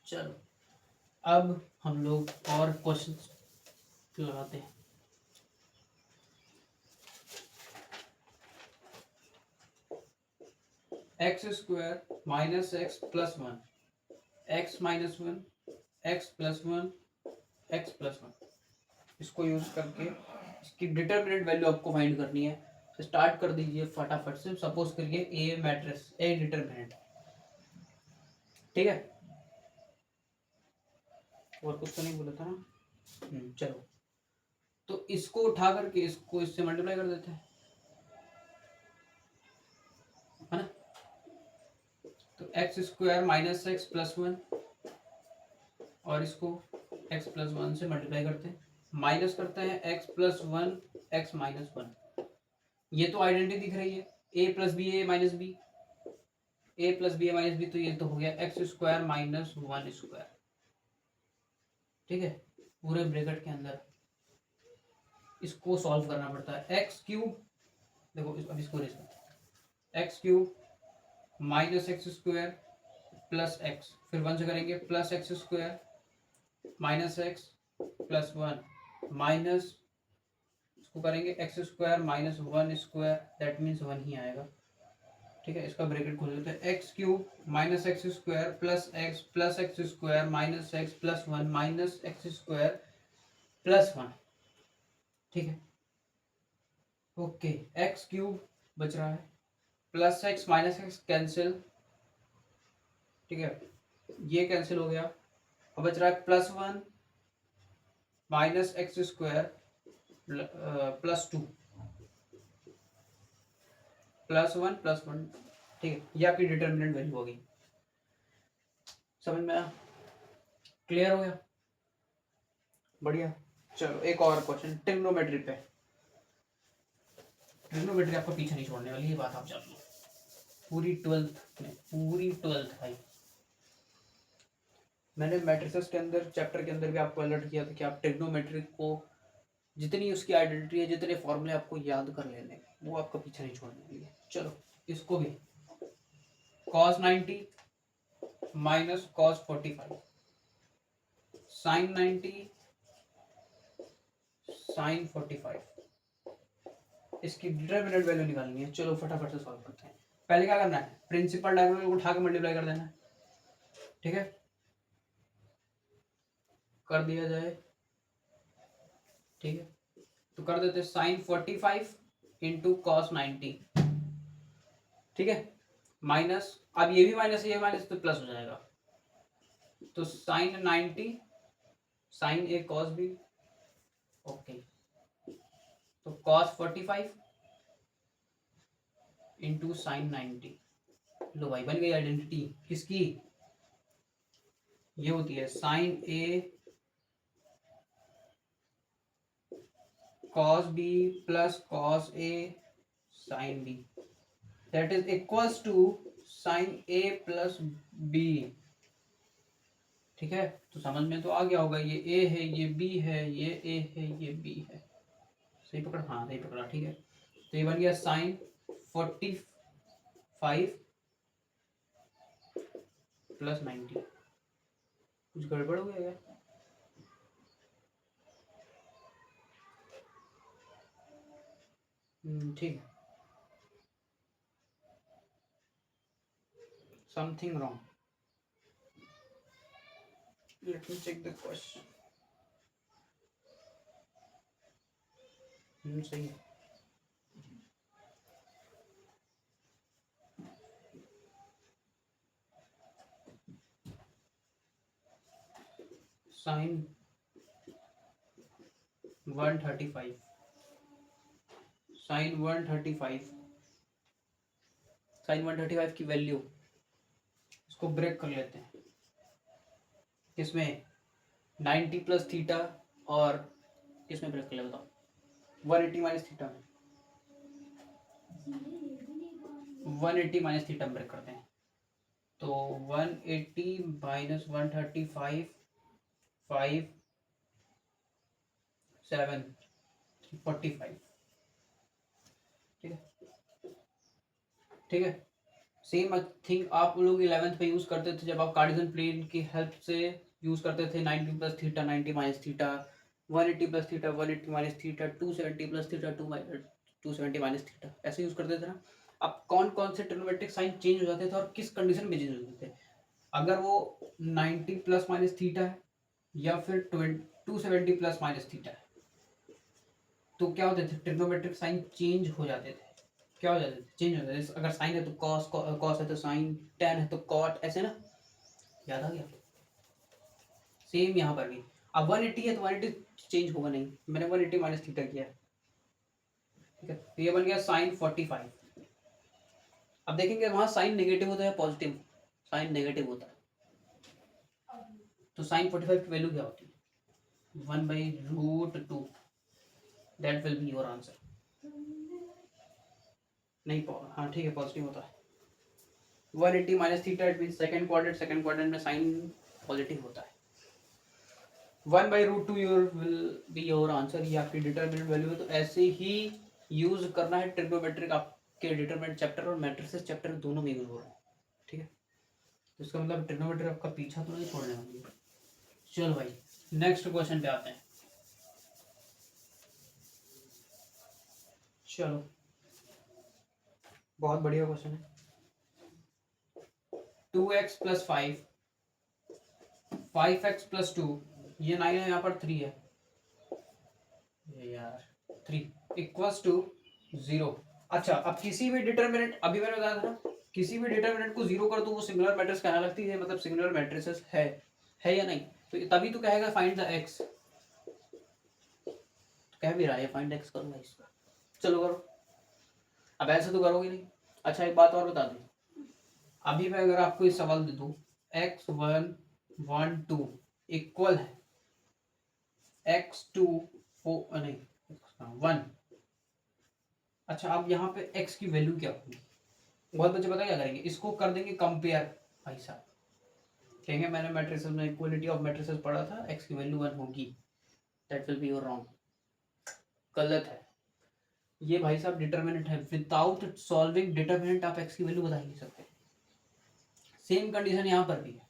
चलो, अब हम लोग और क्वेश्चंस लगाते हैं। X square minus x plus 1, x minus 1, x plus 1, x plus 1, इसको यूज करके इसकी डिटरमिनेंट वैल्यू आपको फाइंड करनी है। स्टार्ट कर दीजिए फटाफट से। सपोज करिए ए मैट्रिक्स, ए डिटरमिनेंट, ठीक है, और कुछ तो नहीं बोला था ना। चलो, तो इसको उठा करके इसको इससे मल्टीप्लाई कर देते हैं, है ना। तो x square minus x plus one, और इसको एक्स प्लस वन से मल्टीप्लाई करते हैं, माइनस करते हैं x plus one x minus one. ये तो आइडेंटिटी दिख रही है, ए प्लस बी ए माइनस बी, ए प्लस बी ए माइनस बी, तो ये तो हो गया x square minus one square, ठीक है, पूरे ब्रैकेट के अंदर। इसको सॉल्व करना पड़ता है। एक्स क्यूब, देखो अब इसको रेस करते हैं, x cube minus x square plus x, फिर वन से करेंगे plus x square minus x plus one, minus इसको करेंगे x square minus one square, that means one ही आएगा, ठीक है। इसका ब्रैकेट खोल लेते हैं, x cube minus x square plus x square minus x plus one minus x square plus one, ठीक है। ओके, एक्स क्यूब बच रहा है, plus x minus x cancel, ठीक है, ये कैंसिल हो गया। अब बच रहा है plus one minus x square plus two, plus one, ठीक है, ये आपकी डिटर्मिनेंट वैल्यू होगी। समझ में आया? क्लियर हो गया? बढ़िया। चलो एक और क्वेश्चन ट्रिग्नोमेट्री पे। ट्रिग्नोमेट्री आपको पीछे नहीं छोड़ने वाली, ये बात आप जान लो। पूरी ट्वेल्थ भाई। मैंने मैट्रिसेस के अंदर चैप्टर के अंदर भी आपको अलर्ट किया था कि आप ट्रिग्नोमेट्री को जितनी उसकी आइडेंटिटी है, जितने फॉर्मूले आपको याद कर लेने, वो आपको पीछे नहीं छोड़ने वाली है। चलो इसको भी cos 90 minus cos 45, sin 90 sin 45, इसकी डिटरमिनेंट वैल्यू निकालनी है। चलो फटाफट से सॉल्व करते हैं। पहले क्या करना है, प्रिंसिपल डायगोनल को उठा के मल्टीप्लाई कर देना है, ठीक है, कर दिया जाए, ठीक है। तो कर देते sin 45 इंटू cos 90, ठीक है, माइनस, अब ये भी माइनस ये माइनस तो प्लस हो जाएगा, तो sin 90 sin ए cos बी, ओके, तो cos 45 इंटू sin 90। लो भाई बन गई आइडेंटिटी किसकी, ये होती है sin A cos b plus cos a sin b, that is equals to sin a plus b, ठीक है। तो समझ में तो आ गया होगा, ये a है, ये b है, ये a है, ये b है, सही पकड़ा, हाँ सही पकड़ा, ठीक है। तो ये बन गया sin 45 प्लस 90। कुछ गड़बड़ हो गया क्या? ठीक है, something wrong, let me check the question। सही है। sin 135, sin 135, sin 135 की वैल्यू, इसको ब्रेक कर लेते हैं, किसमें 90 प्लस थीटा, और किसमें ब्रेक कर ले बताओ, 180 माइनस थीटा में, 180 माइनस थीटा में ब्रेक करते हैं। तो 180 माइनस 135 5 7 45, ठीक है, ठीक है। सेम थिंग आप लोग 11th पे यूज करते थे जब आप कार्टेशियन प्लेन की हेल्प से यूज करते थे, 90 plus theta 90 minus theta, 180 plus theta 180 minus theta, 270 plus theta 270 minus theta, ऐसे यूज करते थे ना। अब कौन कौन से ट्रिग्नोमेट्रिक साइन चेंज हो जाते थे और किस कंडीशन में चेंज होते थे, अगर वो 90 प्लस माइनस थीटा है या फिर 270 प्लस माइनस थीटा है, तो क्या होते थे, ट्रिग्नोमेट्रिक साइन चेंज हो जाते थे। क्या हो जाता है, चेंज हो जाता है। अगर साइन है तो कॉस, कॉस है तो साइन, टेन है तो कॉट, ऐसे ना, याद आ गया। सेम यहाँ पर भी। अब 180 है तो 180 चेंज होगा नहीं, मैंने 180 माइनस थीटा किया, ठीक है, तो ये बन गया साइन 45। अब देखेंगे वहां साइन नेगेटिव होता है पॉजिटिव, साइन नेगेटिव होता है, तो साइन 45 की वैल्यू क्या होती है, 1/√2, that will be your answer. नहीं, हाँ ठीक है, पॉजिटिव होता है। 180 minus theta, it mean second quadrant, second quadrant में साइन पॉजिटिव होता है। 1/√2 your will be your answer. ये आपकी डिटरमिनेंट वैल्यू है, तो ऐसे ही यूज करना है ट्रिग्नोमेट्रिक, आपके डिटरमिनेंट चैप्टर और मैट्रिसेस चैप्टर दोनों में यूज हो रहा है, ठीक है। तो इसका मतलब ट्रिग्नोमेट्री आपका पीछा तो नहीं छोड़ने वाली। चलो भाई नेक्स्ट क्वेश्चन पे आते हैं। चलो बहुत बढ़िया क्वेश्चन है। 2x + 5, 5x + 2, ये 9 है, यहाँ पर 3 है, ये यार 3 = 0। अच्छा, अब किसी भी डिटरमिनेंट, अभी मैंने बताया था ना, किसी भी डिटरमिनेंट को 0 कर दो वो सिंगुलर मैट्रिक्स कहने लगती है, मतलब सिंगुलर मैट्रिसेस है या नहीं, तो तभी तो कहेगा फाइंड द x, कह भी रहा है फाइंड x करूंगा इसका। चलो करो, अब ऐसे तो करोगे नहीं। अच्छा एक बात और बता दूं, अभी मैं अगर आपको इस सवाल दे दूं, x1 1 2 इक्वल है x2 4 नहीं 1। अच्छा, अब यहाँ पे x की वैल्यू क्या होगी, बहुत बच्चे पता क्या करेंगे, इसको कर देंगे कंपेयर। भाई साहब कहेंगे मैंने मैट्रिसेस में इक्वलिटी ऑफ मैट्रिसेस पढ़ा था, x की वैल्यू 1 होगी, that will be your wrong, गलत है। ये भाई साहब डिटरमिनेंट है, विदाउट सॉल्विंग डिटरमिनेंट आप x की वैल्यू बता ही नहीं सकते। सेम कंडीशन यहाँ पर भी है,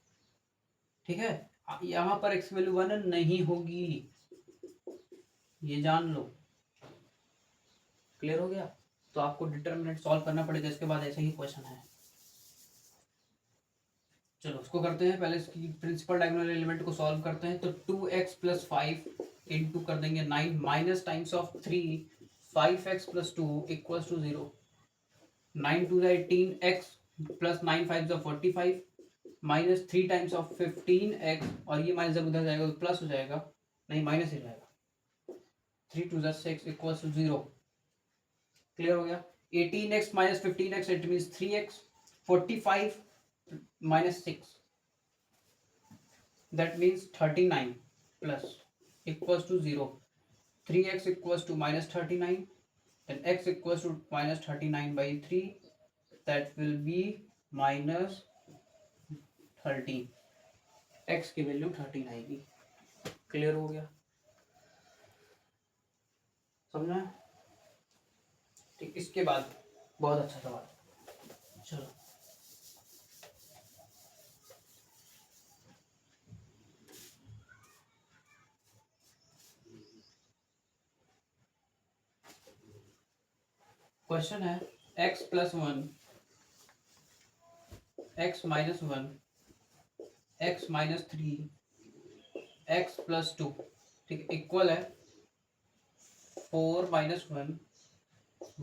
ठीक है, यहाँ पर x की वैल्यू 1 नहीं होगी, ये जान लो। क्लियर हो गया, तो आपको डिटरमिनेंट सॉल्व करना पड़ेगा, इसके बाद ऐसे ही क्वेश्चन है। चलो उसको करते हैं, पहले इसकी प्रिंसिपल डायगोनल एलिमेंट को सॉल्व करते हैं। तो 2x + 5 इंटू कर देंगे 9 minus times of 3 5x + 2 = 0। 9 2 18, x + 9 5 45, minus 3 times of 15x, और ये माइनस जब उधर जाएगा तो प्लस हो जाएगा, नहीं माइनस ही जाएगा, 3 2 6 = 0। क्लियर हो गया। 18x - 15x, it means 3x। 45 - 6, that means 39 plus equals to 0. 3x equals to -39, then x equals to -39/3, that will be -13। x की वैल्यू 13 आएगी। क्लियर हो गया, समझना। ठीक, इसके बाद बहुत अच्छा सवाल, चलो क्वेश्चन है, x + 1 x - 1 x - 3 x + 2, ठीक, इक्वल है 4 - 1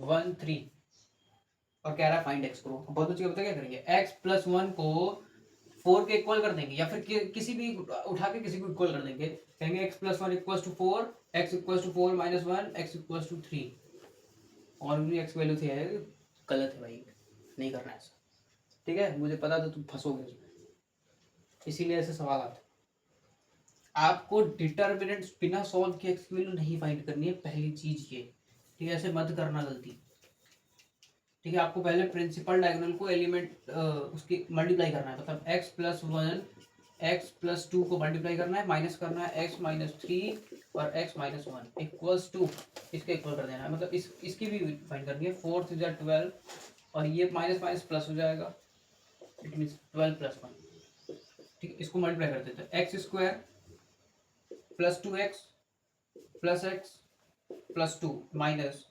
1 3, और कह रहा है फाइंड x करो। बहुत बच्चे पता क्या करेंगे, x + 1 को 4 के इक्वल कर देंगे, या फिर किसी भी उठा के किसी को इक्वल कर देंगे, कहेंगे x + 1 = 4, x = 4 - 1 x = 3, और भी x वैल्यू थी है, गलत है भाई, नहीं करना ऐसा, ठीक है, मुझे पता था तुम फंसोगे उसमें, इसीलिए ऐसे सवाल आते हैं। आपको डिटरमिनेंट्स बिना सॉल्व किए x की वैल्यू नहीं फाइंड करनी है, पहली चीज ये, ठीक है, ऐसे मत करना गलती, ठीक है। आपको पहले प्रिंसिपल डायगोनल को एलिमेंट उसकी मल्टीप्लाई करना है, मतलब x + 1 x + 2 को मल्टीप्लाई करना है, माइनस करना है x - 3 और x - 1 इक्वल्स टू, इसके इक्वल कर देना है, मतलब इसकी भी फाइंड करनी है। 4 × 3 = 12, और ये माइनस माइनस प्लस हो जाएगा, इट मीन्स 12 + 1, ठीक है। इसको मल्टीप्लाई कर देते हैं, x² + 2x + x + 2 minus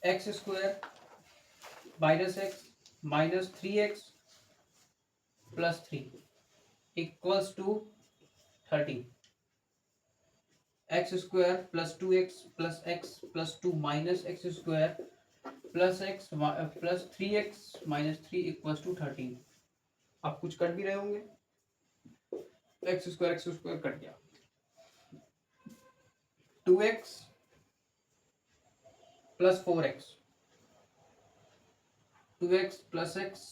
x² - x - 3x + 3 equals to 13। x² + 2x + x + 2 - x² plus x plus 3x minus 3 equals to 13। आप कुछ कर भी रहे होंगे, एक्स स्क्वायर कट गया। 2x plus 4x, 2x plus x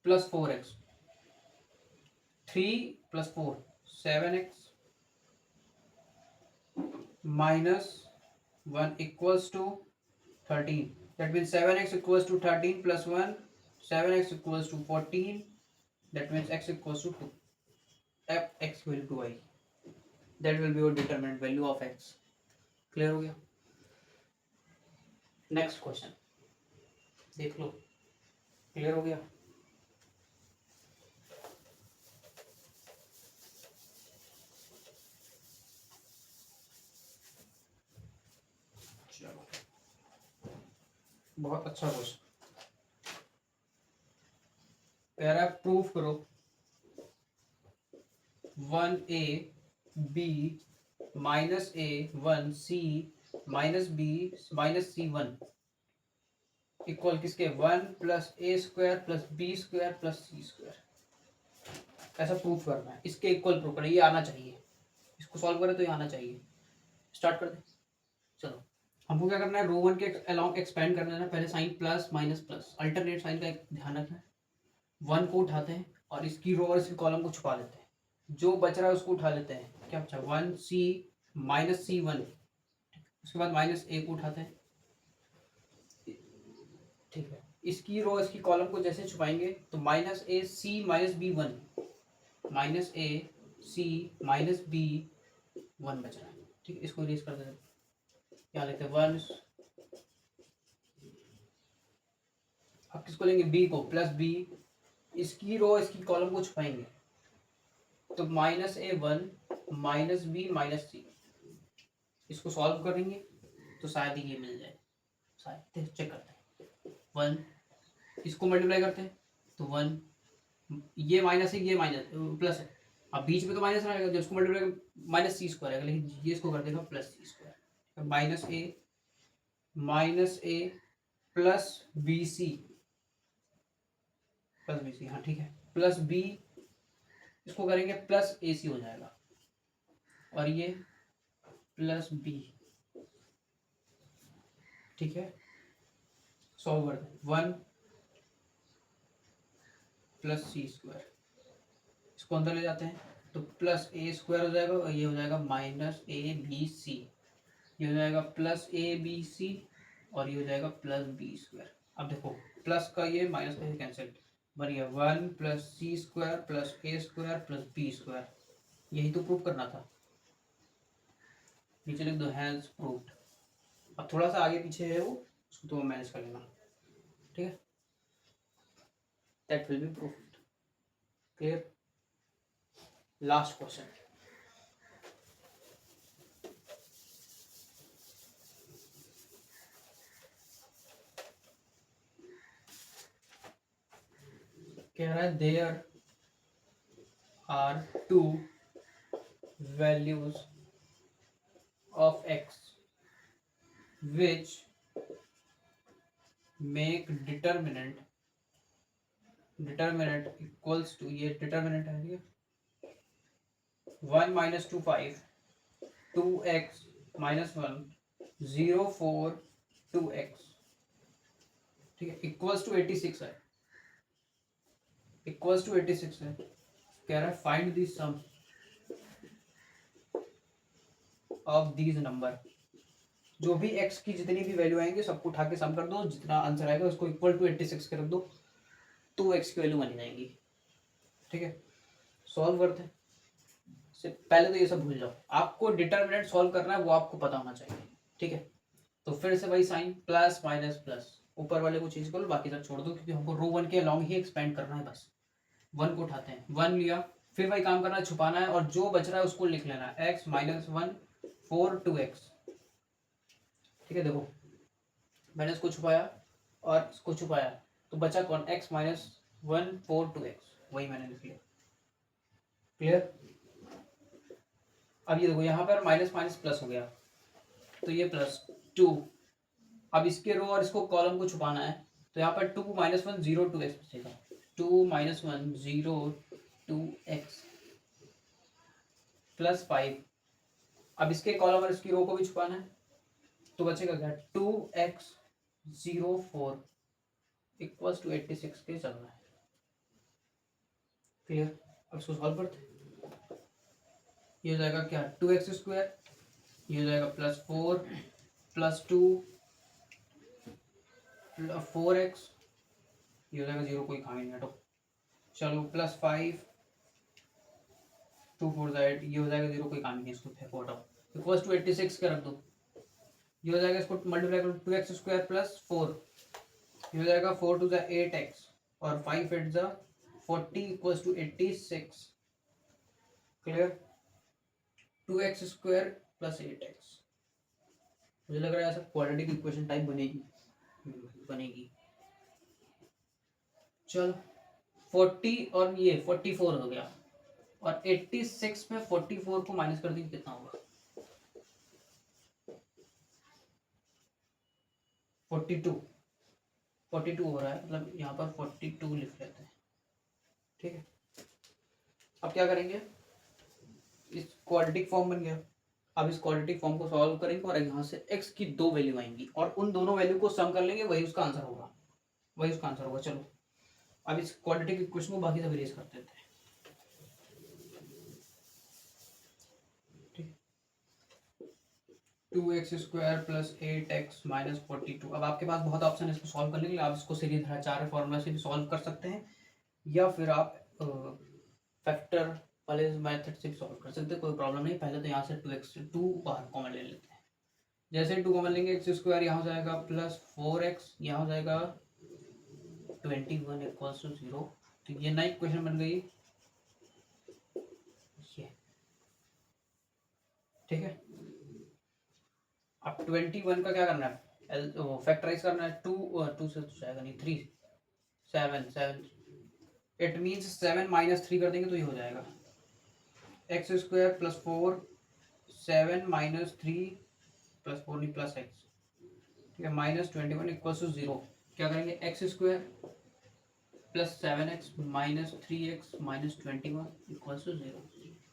plus 4x, 3 plus 4 7x minus 1 equals to 13. That means 7x equals to 13 plus 1, 7x equals to 14. That means x equals to 2. F x will to y. That will be your determinant value of x. Clear हो गया? Next question. देख लो. Clear हो गया? चलो. बहुत अच्छा question. कह रहा है प्रूफ करो 1a b minus a 1c minus b minus c1 equal किसके 1 plus A square plus B square plus C square. ऐसा प्रूफ करना है, इसके इक्वल प्रूफ करना, ये आना चाहिए, इसको सॉल्व करें तो ये आना चाहिए। स्टार्ट कर दे। चलो हमको क्या करना है, रो वन के अलोंग एक्सपेंड करना है ना। पहले sign plus minus plus alternate sign का एक ध्यान रखना है। 1 को उठाते हैं और इसकी रो और इसकी कॉलम को छुपा लेते हैं, जो बच रहा है उसको उठा लेते हैं। क्या बचा 1c माइनस c1, उसके बाद माइनस ए को उठाते हैं। ठीक है, इसकी रो इसकी कॉलम को जैसे छुपाएंगे तो माइनस ए सी माइनस बी 1, माइनस ए सी माइनस बी 1 बच रहा है। ठीक है, इसको इरेज कर देते हैं। यहाँ लेते हैं 1, अब किसको लेंगे बी को, प्लस बी, इसकी रो इसकी कॉलम को छुपाएंगे तो माइनस ए 1 माइनस बी माइनस सी। इसको सॉल्व करेंगे तो शायद ये मिल जाए, शायद चेक करते हैं। 1 इसको मल्टीप्लाई करते हैं तो 1, ये माइनस है ये माइनस प्लस है, अब बीच में तो माइनस रहेगा, जब इसको मल्टीप्लाई माइनस सी स्क्वायर आएगा, लेकिन ये इसको कर देगा plus C square. Minus A plus B C plus B C, हाँ ठीक है, प्लस बी, इसको करेंगे प्लस ए सी हो जाएगा, और ये प्लस बी। ठीक है, सॉल्व कर दें। 1 प्लस सी स्क्वायर, इसको अंदर ले जाते हैं तो प्लस ए स्क्वायर हो जाएगा, और ये हो जाएगा माइनस ए बी सी, ये हो जाएगा प्लस ए बी सी, और ये हो जाएगा प्लस बी स्क्वायर। अब देखो प्लस का ये माइनस का ये कैंसिल, बढ़िया। 1 plus C square plus A square plus B square, यही तो प्रूफ करना था। नीचे लिख दो हैज प्रूव्ड। अब थोड़ा सा आगे पीछे है वो, उसको तो मैनेज कर लेना। ठीक है, that will be proved. Clear? Last question, कह रहा है there are 2 values of x which make determinant equals to, ये determinant है ये 1 minus 2 5, 2x minus 1 0 4 2x। ठीक है, इक्वल्स टू 86 है, इक्वल्स टू 86 है। कह रहा है find the sum of these number. जो भी x की जितनी भी वैल्यू आएंगे सबको उठा के सम कर दो, जितना आंसर आएगा उसको इक्वल टू 86 के रख दो, तो x की वैल्यू बन जाएगी। ठीक है, सॉल्व करते हैं। पहले तो ये सब भूल जाओ, आपको डिटरमिनेंट सॉल्व करना है वो आपको पता होना चाहिए। ठीक है, तो फिर से वही साइन प्लस माइनस प्लस, ऊपर वाले को चेंज करो, बाकी सब छोड़ दो, क्योंकि हमको रो 1 के अलॉन्ग ही एक्सपेंड करना है बस। 1 को उठाते हैं, 1 लिया, फिर वही काम करना है, छुपाना है, और जो बच रहा है उसको लिख लेना है, x माइनस 1 4 2x। ठीक है, देखो मैंने इसको छुपाया और इसको छुपाया, तो बचा कौन, x माइनस 1 4 2x, वही मैंने लिख लिया। क्लियर? अब ये देखो यहाँ पर माइनस माइनस प्लस हो गया, तो ये प्लस 2 अब इसके रो और इसको कॉलम को छुपाना है, तो यहाँ पर 2 - 1 0 2 एक्स बचेगा। 2 - 1 0 2 एक्स प्लस 5। अब इसके कॉलम और इसकी रो को भी छुपाना है, तो बचेगा क्या, 2x 0 4 इक्वल्स टू 86 के चलना है। क्लियर। अब इसको सॉल्व करते हैं। ये हो जाएगा क्या, 2x², ये हो जाएगा +4 +2 4x, ये हो जाएगा 0, कोई खामी नहीं हटो। चलो +5 2 4 ज़ाइड, ये हो जाएगा 0, कोई काम नहीं, इसको फेंको हटाओ। इक्वल्स टू 86 का रख दो, ये हो जाएगा, इसको मल्टीप्लाई करो, 2x² + 4, ये हो जाएगा 4 2 8x और 5 8 40 equals to 86। Clear. 2x² + 8x, मुझे लग रहा है ऐसा क्वाड्रेटिक इक्वेशन टाइप बनेगी। चलो 40 और ये 44 हो गया, और 86 में 44 को माइनस कर देंगे, कितना होगा, 42 हो रहा है, मतलब यहाँ पर 42 लिख लेते हैं। ठीक है। अब क्या करेंगे, इस क्वाड्रेटिक फॉर्म बन गया। अब इस क्वाड्रेटिक फॉर्म को सॉल्व करेंगे और यहाँ से x की 2 वैल्यू आएंगी और उन दोनों वैल्यू को सम कर लेंगे, वही उसका आंसर होगा। चलो अब इस क्वाड्रेटिक इक्वेशन को बाकी सब इरेज कर देते हैं। 2x² + 8x - 42। अब आपके पास बहुत ऑप्शन है इसको सॉल्व करने के लिए, आप इसको सीरीजधाराचार्य फॉर्मूला से भी सॉल्व कर सकते हैं, या फिर आप फैक्टर वाले मेथड से भी सॉल्व कर सकते हैं, कोई प्रॉब्लम नहीं। पहले तो यहाँ से 2 बाहर कॉमन ले लेते हैं। जैसे 2 कॉमन लेंगे, x² यहाँ हो जाएगा +4x, यहाँ हो जाएगा 21 इक्वल्स टू 0। तो ये नई इक्वेशन बन गई, ये ठीक है। अब 21 का क्या करना है, फैक्टराइज करना है। 2 से तो जाएगा नहीं, 3 7 इट मीन्स 7 - 3 कर देंगे तो ये हो जाएगा x² + 4 7 - 3 + 4 नहीं +x, ठीक है, -21 इक्वल्स टू 0। क्या करेंगे, x² + 7x - 3x - 21 equals to 0।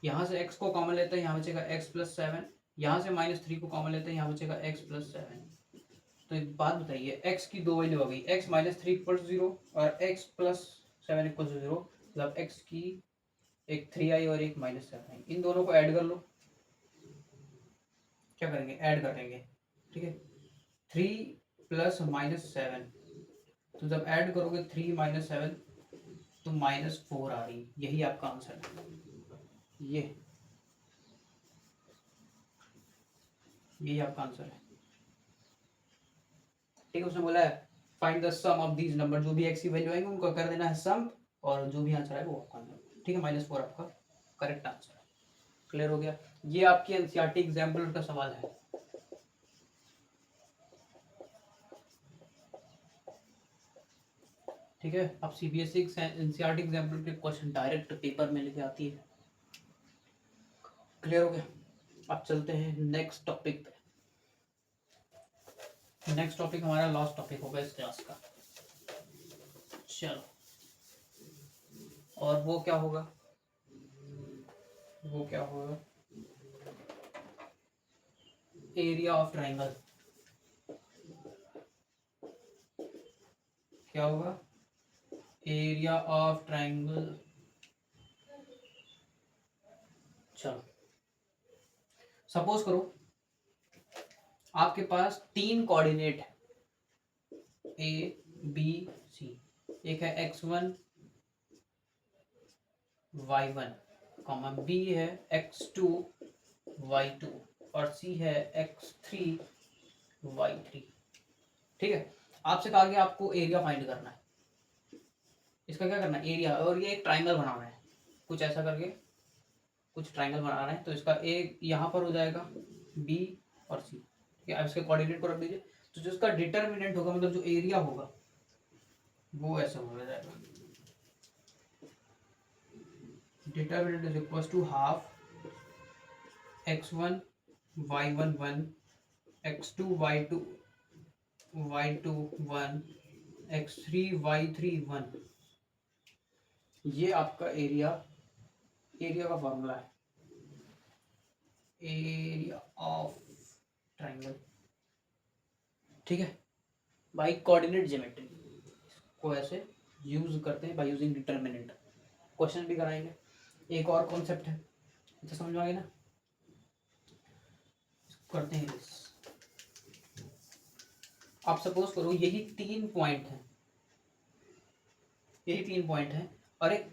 यहाँ से x को कॉमन लेते हैं, यहाँ बचेगा x + 7, यहाँ से -3 को कॉमन लेते हैं, यहाँ बचेगा x + 7। तो एक बात बताइए, x की 2 वैल्यू आ गई, x - 3 = 0 और x + 7 = 0, मतलब x की एक 3 आई और एक -7 आई, इन दोनों को ऐड कर लो। क्या करेंगे, ऐड करेंगे, ठीक है। 3 + -7, तो जब ऐड करोगे 3 - 7 तो -4 आ रही, यही आपका आंसर है। यही आपका आंसर है। ठीक है, उसने बोला है find the sum of these number, जो भी x की वैल्यू आएंगे उनको कर देना है सम, और जो भी आंसर आएगा वो आपका आंसर। ठीक है, -4 आपका करेक्ट आंसर है। क्लियर हो गया। ये आपकी एनसीईआरटी एग्जाम्पल का सवाल है। ठीक है, अब सीबीएसई एनसीईआरटी एग्जाम्पल के क्वेश्चन डायरेक्ट पेपर में लेके आती है। क्लियर हो गया। अब चलते हैं नेक्स्ट टॉपिक पे। नेक्स्ट टॉपिक हमारा लास्ट टॉपिक होगा इस क्लास का। चलो, और वो क्या होगा, एरिया ऑफ ट्राइंगल। क्या होगा, एरिया ऑफ ट्राइंगल। चलो सपोज करो आपके पास 3 कोऑर्डिनेट है, ए बी सी। एक है x1 y1, बी है x2 y2 और सी है x3 y3। ठीक है, आपसे कहा गया आपको एरिया फाइंड करना है। इसका क्या करना है, एरिया, और ये एक ट्राइंगल बनाना है, कुछ ऐसा करके कुछ ट्राइंगल बना रहे हैं। तो इसका एक यहाँ पर हो जाएगा बी और सी। ठीक है, अब इसके कोऑर्डिनेट को रख दीजिए, तो जो इसका डिटर्मिनेंट होगा, मतलब जो एरिया होगा वो ऐसा हो जाएगा, determinant is equal to half x1 y1 1 x2 y2 y2 1, x3 y3 1, ये आपका एरिया का फॉर्मूला है, एरिया ऑफ ट्राइंगल। ठीक है, बाई कोऑर्डिनेट ज्योमेट्री को ऐसे यूज करते हैं, बाई यूजिंग डिटरमिनेंट। क्वेश्चन भी कराएंगे। एक और कॉन्सेप्ट है, अच्छा समझ में आ गया ना। करते हैं इस, आप सपोज करो यही 3 पॉइंट हैं, यही 3 पॉइंट हैं और एक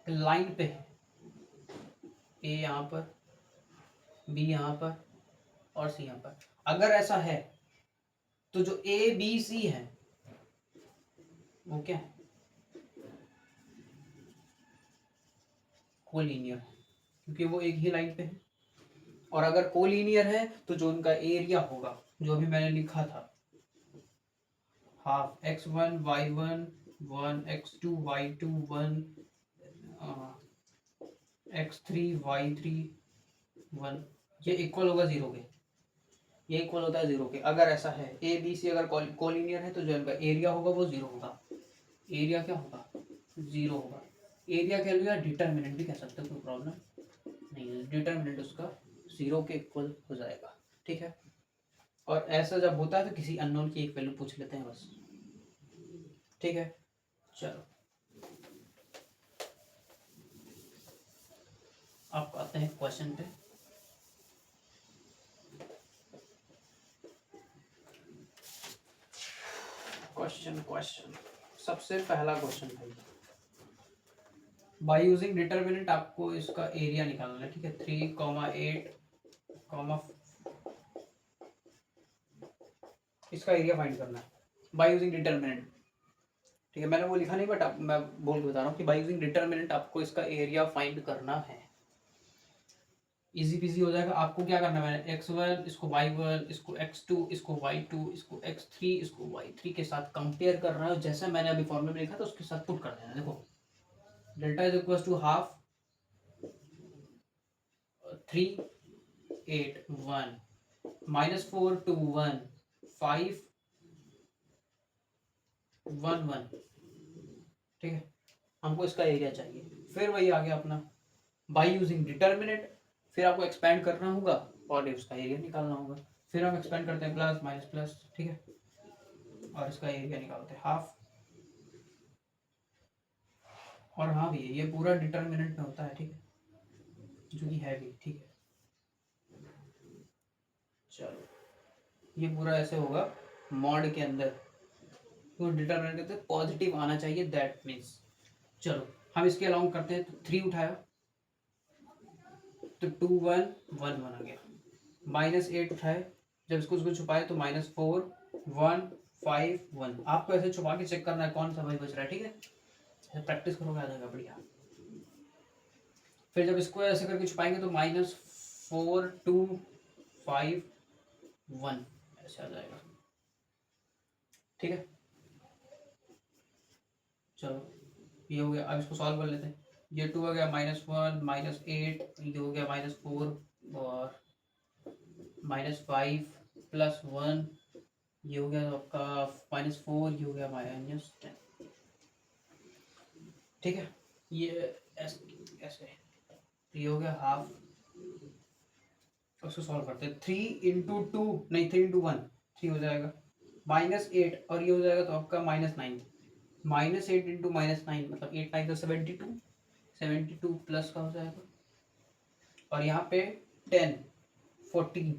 लाइन पे है, ए यहाँ पर, बी यहाँ पर और सी यहाँ पर। अगर ऐसा है तो जो ए बी सी है वो क्या है, कोलिनियर है, क्योंकि वो एक ही लाइन पे है। और अगर कोलिनियर है तो जो उनका एरिया होगा, जो अभी मैंने लिखा था, half x1 y1 1, x2 y2 1, x3 y3 1, ये इक्वल होगा 0 के, ये इक्वल होता है 0 के। अगर ऐसा है ए बी सी अगर कोलिनियर है तो जो इनका एरिया होगा वो 0 होगा। एरिया क्या होगा, 0 होगा। एरिया कह लो या डिटरमिनेंट भी कह सकते हो, कोई प्रॉब्लम नहीं है, डिटरमिनेंट उसका 0 के इक्वल हो जाएगा। ठीक है, और ऐसा जब होता है तो किसी अननोन की एक वैल्यू पूछ लेते हैं बस। ठीक है, चलो आप आते हैं क्वेश्चन पे। क्वेश्चन सबसे पहला क्वेश्चन भाई, बाय यूजिंग डिटरमिनेंट आपको इसका एरिया निकालना है। ठीक है, 3, 8, इसका एरिया फाइंड करना है बाय यूजिंग डिटरमिनेंट। ठीक है, मैंने वो लिखा नहीं बट मैं बोल के बता रहा हूँ कि बाय यूजिंग डिटरमिनेंट आपको इसका एरिया फाइंड करना है। इजी पीजी हो जाएगा। आपको क्या करना है, मैंने x1 इसको y1, इसको x2, इसको y2, इसको x3, इसको y3 के साथ कंपेयर कर रहा है, जैसे मैंने अभी फॉर्मूले में लिखा था उसके साथ पुट कर देना। देखो delta is equal to half 3 8 1 -4 2 1 5 1 1। ठीक है, हमको इसका एरिया चाहिए। फिर वही आ गया अपना बाय यूजिंग डिटरमिनेंट, फिर आपको एक्सपेंड करना होगा और उसका एरिया निकालना होगा। फिर हम एक्सपेंड करते हैं प्लस माइनस प्लस। ठीक है, और इसका एरिया निकालते हैं हाफ। और हाँ भी ये पूरा डिटरमिनेंट में होता है। ठीक है, जो कि है भी। ठीक है, चलो ये पूरा ऐसे होगा मॉड के अंदर, तो डिटरमिनेंट कहते हैं पॉजिटिव आना चाहिए, दैट मीन्स। चलो हम इसके अलाउंग करते हैं, तो 3 उठाया तो 2 1 1 1 आ गया। -8 उठाए, जब इसको उसको छुपाए तो -4 1 5 1। आपको ऐसे छुपा के चेक करना है कौन सा भाई बच रहा है। ठीक है, प्रैक्टिस करोगे आ जाएगा बढ़िया। फिर जब इसको ऐसे करके छुपाएंगे तो -4 2 5 1 ऐसे आ जाएगा। ठीक है, चलो ये हो गया। अब इसको सॉल्व कर लेते हैं। ये 2 हो गया -1 -8, ये हो गया -4 और -5 +1, ये हो गया आपका -4, ये हो गया -10। ठीक है, ये ऐसे ये हो गया हाफ। उसको सॉल्व करते हैं। 3 इंटू 2 नहीं 3 इंटू 1 3 हो जाएगा, -8 और ये हो जाएगा तो आपका -9। -8 इंटू -9 मतलब 8 9 तो 72, 72 प्लस का हो जाएगा। और यहाँ पे 10 14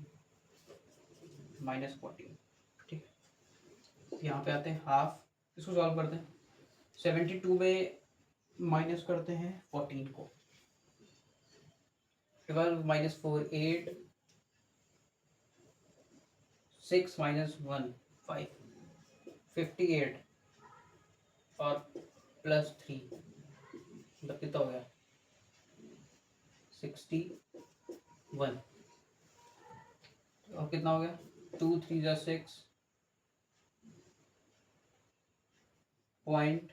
-14। ठीक है, यहाँ पे आते हैं हाफ, इसको सॉल्व करते हैं। 72 में माइनस करते हैं 14 को, 12 -4 8 6 -1 5 58 और +3 मतलब कितना हो गया 61। और कितना हो गया 2 3 जा 6 पॉइंट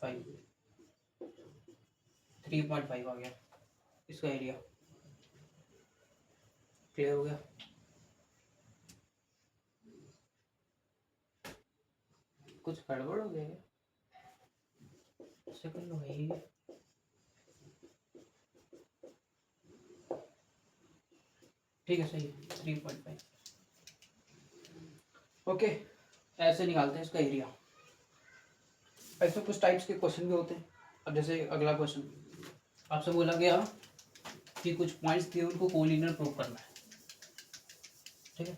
5 3.5 आ गया इसका एरिया। क्लियर हो गया? कुछ गड़बड़ हो गया सेकंड भाई। ठीक है, सही है 3.5। ओके, ऐसे निकालते हैं इसका एरिया। ऐसे कुछ टाइप्स के क्वेश्चन भी होते हैं। अब जैसे अगला क्वेश्चन आपसे बोला गया कि कुछ पॉइंट्स दिए उनको कोलिनियर प्रूव करना है, ठीक है।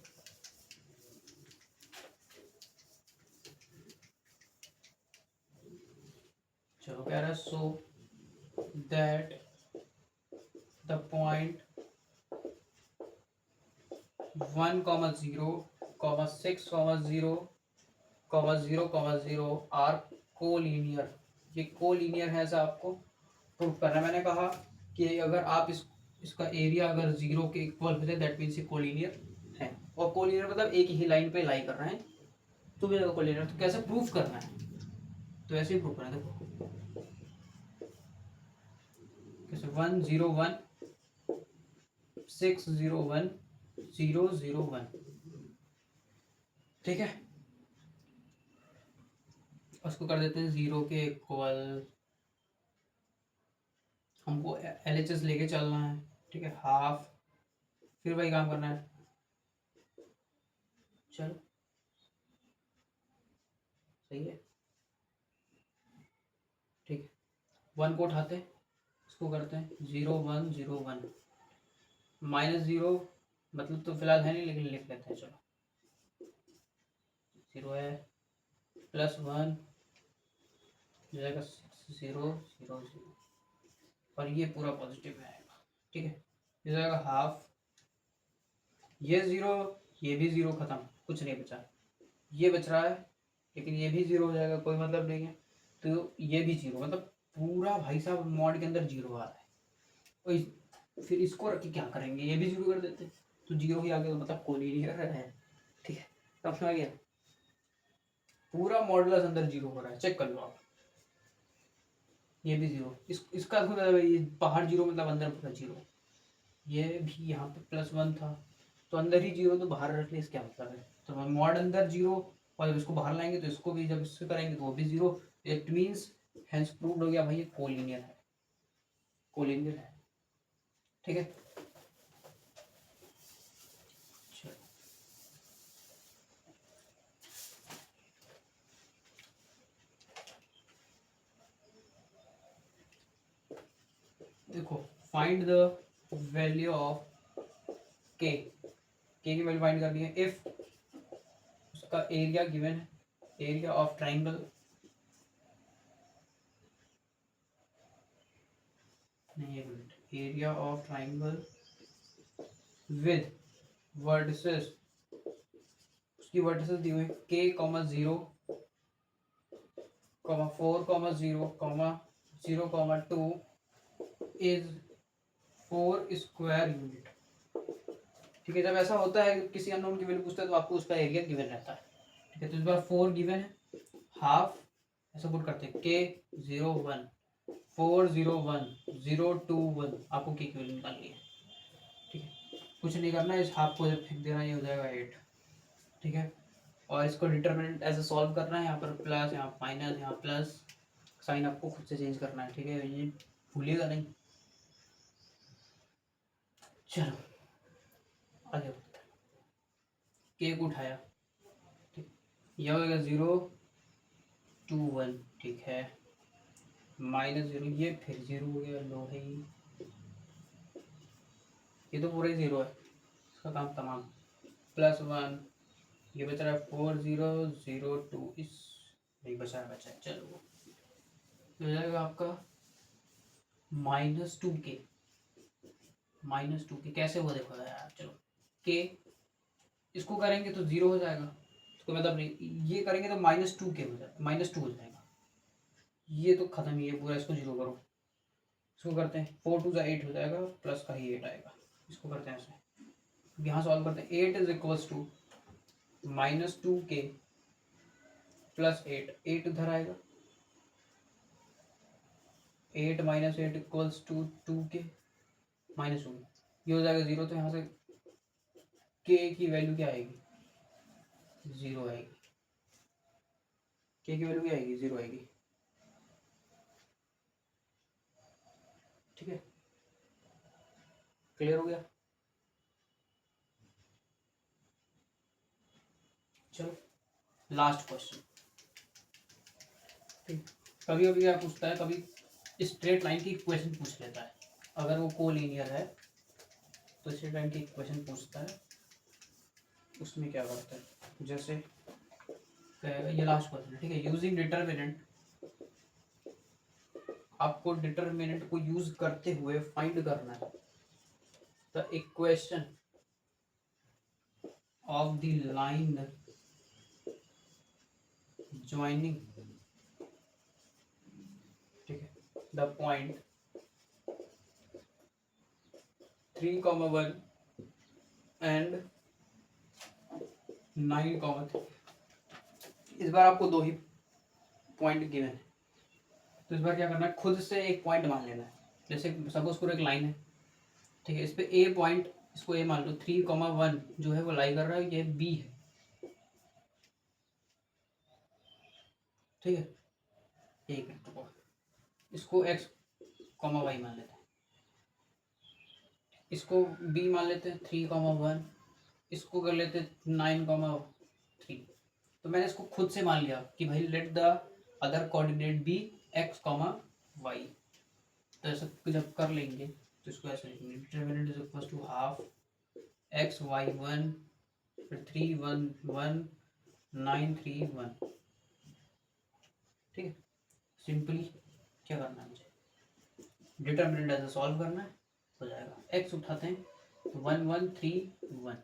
चलो कह रहा है so that the point 1, 0, 6, 0, 0, are collinear. ये कोलिनियर है, ऐसा आपको प्रूव करना है। मैंने कहा कि अगर आप इसका एरिया अगर 0 के इक्वल हो जाए दैट मीन्स ये कोलिनियर है। और कोलिनियर मतलब एक ही लाइन पे लाई कर रहे हैं तो भी कोलिनियर। तो कैसे प्रूफ करना है? तो ऐसे ही प्रूफ करना है। देखो कैसे 1, 0, 1, 6, 0, 1, 0, 0, 1, ठीक है। उसको कर देते हैं 0 के इक्वल। हमको LHS लेके चलना है, ठीक है। हाफ, फिर वही काम करना है। चलो सही है, ठीक है। 1 को उठाते हैं, इसको करते हैं 0, 1, 0, 1, -0 मतलब तो फिलहाल है नहीं, लेकिन लिख लेते हैं। चलो 0 है, +1 हो जाएगा 6, 0, 0, 0, और ये पूरा पॉजिटिव में आएगा, ठीक है। ये हो जाएगा हाफ, ये 0, ये भी 0, खत्म, कुछ नहीं बचा। ये बच रहा है लेकिन ये भी 0 हो जाएगा, कोई मतलब नहीं है। तो ये भी 0, मतलब पूरा भाई साहब मॉड के अंदर 0 आ रहा है। और फिर इसको रख के क्या करेंगे, ये भी 0 कर देते हैं तो 0 ही आगे, तो मतलब कोलिनियर है, ठीक है। समझ में आ गया? पूरा मॉडुलस अंदर 0 हो रहा है, चेक कर लो आप। ये भी 0, इसका मतलब ये बाहर 0 मतलब अंदर पूरा 0। ये भी यहाँ पे +1 था तो अंदर ही 0, तो बाहर रखने से क्या मतलब है? तो मॉड अंदर 0, और जब इसको बाहर लाएंगे तो इसको भी, जब इससे करेंगे तो वो भी 0। इट मीन्स हेंस प्रूव्ड हो गया भाई, ये कोलिनियर है, कोलिनियर है, ठीक है। देखो फाइंड द वैल्यू ऑफ के की वैल्यू फाइंड करनी है। इफ उसका एरिया गिवन है, एरिया ऑफ ट्राइंगल, नहीं एक minute, area of triangle with vertices, उसकी वर्टिसेस दी हुई k, 0, 4, 0, 0, 2 इज 4 स्क्वायर यूनिट, ठीक है। जब ऐसा होता है किसी अननोन की वैल्यू पूछता है तो आपको उसका एरिया गिवन रहता है, ठीक है। तो इस बार 4 गिवन है, हाफ ऐसा पुट करते हैं k, 0, 1, 4, 0, 1, 0, 2, 1, आपको k की वैल्यू निकालनी है, ठीक है। कुछ नहीं करना है, इस हाफ को जब फेंक देना, ये हो जाएगा 8, ठीक है। और इसको डिटरमिनेंट ऐसे सॉल्व करना है, यहाँ पर प्लस, यहाँ माइनस, यहाँ प्लस, साइन आपको खुद से चेंज करना है, ठीक है। ये भूलिएगा नहीं। चलो आगे के को उठाया, ठीक, यह हो गया 0, 2, 1, ठीक है। -0, ये फिर 0 हो गया, लो है ये तो पूरा ही 0 है, इसका काम तमाम। +1, ये बच रहा है 4, 0, 0, 2, इस नहीं बचा है, चलो हो जाएगा आपका -2k, -2k कैसे हुआ देखो यार। चलो k इसको करेंगे तो 0 हो जाएगा, इसको मतलब नहीं, ये करेंगे तो -2k हो जाएगा, -2 हो जाएगा, ये तो खत्म ही है पूरा। इसको 0 करो, इसको करते हैं 4, 2 8 हो जाएगा, प्लस का ही 8 आएगा। इसको करते हैं ऐसे, यहाँ सॉल्व करते हैं। 8 इज इक्वल्स टू -2k +8, 8 उधर आएगा, 8 - 8 इक्वल्स टू 2k -2, ये हो जाएगा 0, तो यहाँ से के की वैल्यू क्या आएगी, 0 आएगी। के की वैल्यू क्या आएगी, 0 आएगी। ठीक है, क्लियर हो गया। चलो लास्ट क्वेश्चन। ठीक, कभी कभी क्या पूछता है, कभी स्ट्रेट लाइन की इक्वेशन पूछ लेता है। अगर वो कोलिनियर है तो स्ट्रेट लाइन की इक्वेशन पूछता है, उसमें क्या करता है, जैसे ये लास्ट क्वेश्चन है। ठीक है, यूजिंग डिटरमिनेंट, आपको डिटरमिनेंट को यूज करते हुए फाइंड करना है the equation of the line joining, ठीक है, द पॉइंट 3,1 एंड 9,3। इस बार आपको दो ही पॉइंट गिवन है, तो इस बार क्या करना है, खुद से एक पॉइंट मान लेना है। जैसे सपोज करो एक लाइन है, ठीक है, इस पे ए पॉइंट, इसको ए मान लो, 3,1 जो है वो लाई कर रहा है, ये बी है। ठीक है, एक मिनट रुको, इसको एक्स कॉमा वाई मान लेते हैं, इसको बी मान लेते हैं 3,1, इसको कर लेते हैं 9,3। तो मैंने इसको खुद से मान लिया कि भाई let the other coordinate be x comma y. तो ऐसा जब कर लेंगे तो इसको ऐसे लिखेंगे, determinant is equal to half x y 1 फिर 3,1,1 9,3,1। ठीक है, सिंपली क्या करना है, मुझे डिटरमिनेंट ऐसे सॉल्व करना है, हो जाएगा। एक्स उठाते हैं तो 1,1,3,1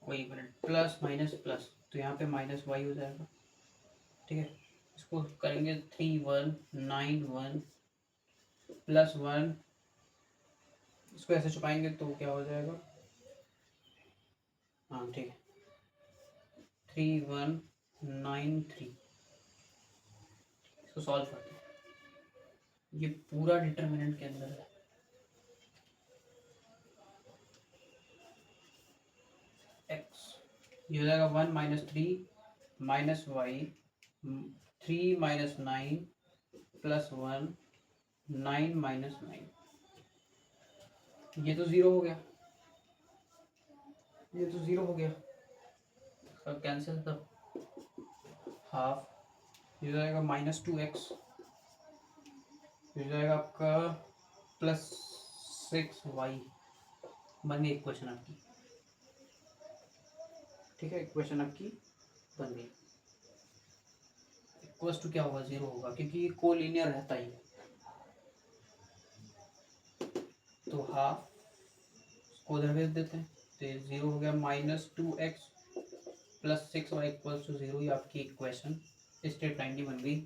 वही प्लस माइनस प्लस, तो यहाँ पे माइनस वाई हो जाएगा। ठीक है, इसको करेंगे 3,1,9,1 प्लस 1, इसको ऐसे छुपाएंगे तो क्या हो जाएगा, हाँ ठीक है, 3,1,9,3। इसको सॉल्व करते हैं, ये पूरा डिटरमिनेंट के अंदर है। एक्स ये हो जाएगा 1 - 3 माइनस वाई 3 - 9 प्लस 1 9 - 9। ये तो 0 हो गया, ये तो 0 हो गया, सब कैंसिल, तब हाफ, ये हो जाएगा -2x, ये हो जाएगा आपका +6y। बन गई इक्वेशन आपकी। ठीक है, इक्वेशन आपकी बन गई। इक्वल्स टू क्या होगा, 0 होगा, क्योंकि ये कोलिनियर रहता ही है। तो हाफ को उधर भेज देते हैं, तो 0 हो गया, -2x plus 6y equals to 0। ये आपकी इक्वेशन स्ट्रेट लाइन की बन गई।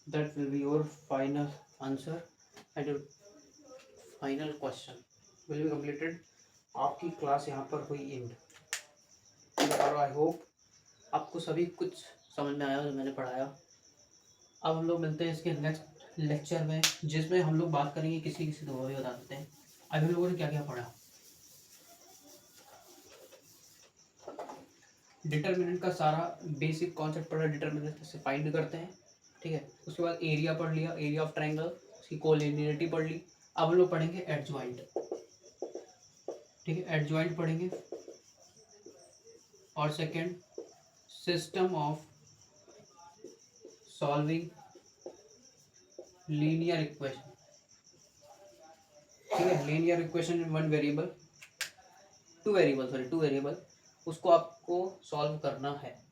That will be your final answer and your final question will be completed. आपकी क्लास यहाँ पर हुई एंड। और आई होप आपको सभी कुछ समझ में आया जो मैंने पढ़ाया। अब हम लोग मिलते हैं इसके नेक्स्ट लेक्चर में, जिसमें हम लोग बात करेंगे, किसी किसी को भी बता देते हैं अभी लोगों ने क्या क्या पढ़ा। डिटरमिनेंट का सारा बेसिक कॉन्सेप्ट पढ़ा, डिटरमिनेंट से फाइंड करते हैं। ठीक है, उसके बाद एरिया पढ़ लिया, एरिया ऑफ ट्रायंगल, उसकी कोलिनियरिटी पढ़ ली। अब हम लोग पढ़ेंगे एडजॉइंट। ठीक है, एडजॉइंट पढ़ेंगे। और second, system of solving linear equation. ठीक है, linear equation in one variable, two variable, उसको आपको सॉल्व करना है।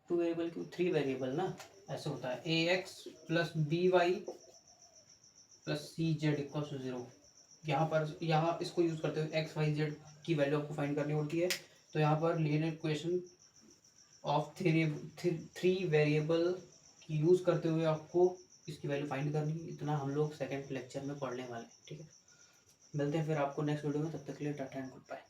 2 वेरिएबल क्यों, 3 वेरिएबल ना, ऐसे होता है। ax plus by plus cz equal to 0। यहाँ इसको यूज करते हुए x y z की वैल्यू आपको फाइंड करनी होती है। तो यहाँ पर लीनियर इक्वेशन ऑफ 3 वेरिएबल की यूज करते हुए आपको इसकी वैल्यू फाइंड करनी है। इतना हम लोग सेकंड लेक्चर में पढ़ने वाले हैं। ठीक है, मिलते हैं फिर आपको नेक्स्ट वीडियो में, तब तक के लिए टाटा एंड गुड बाय।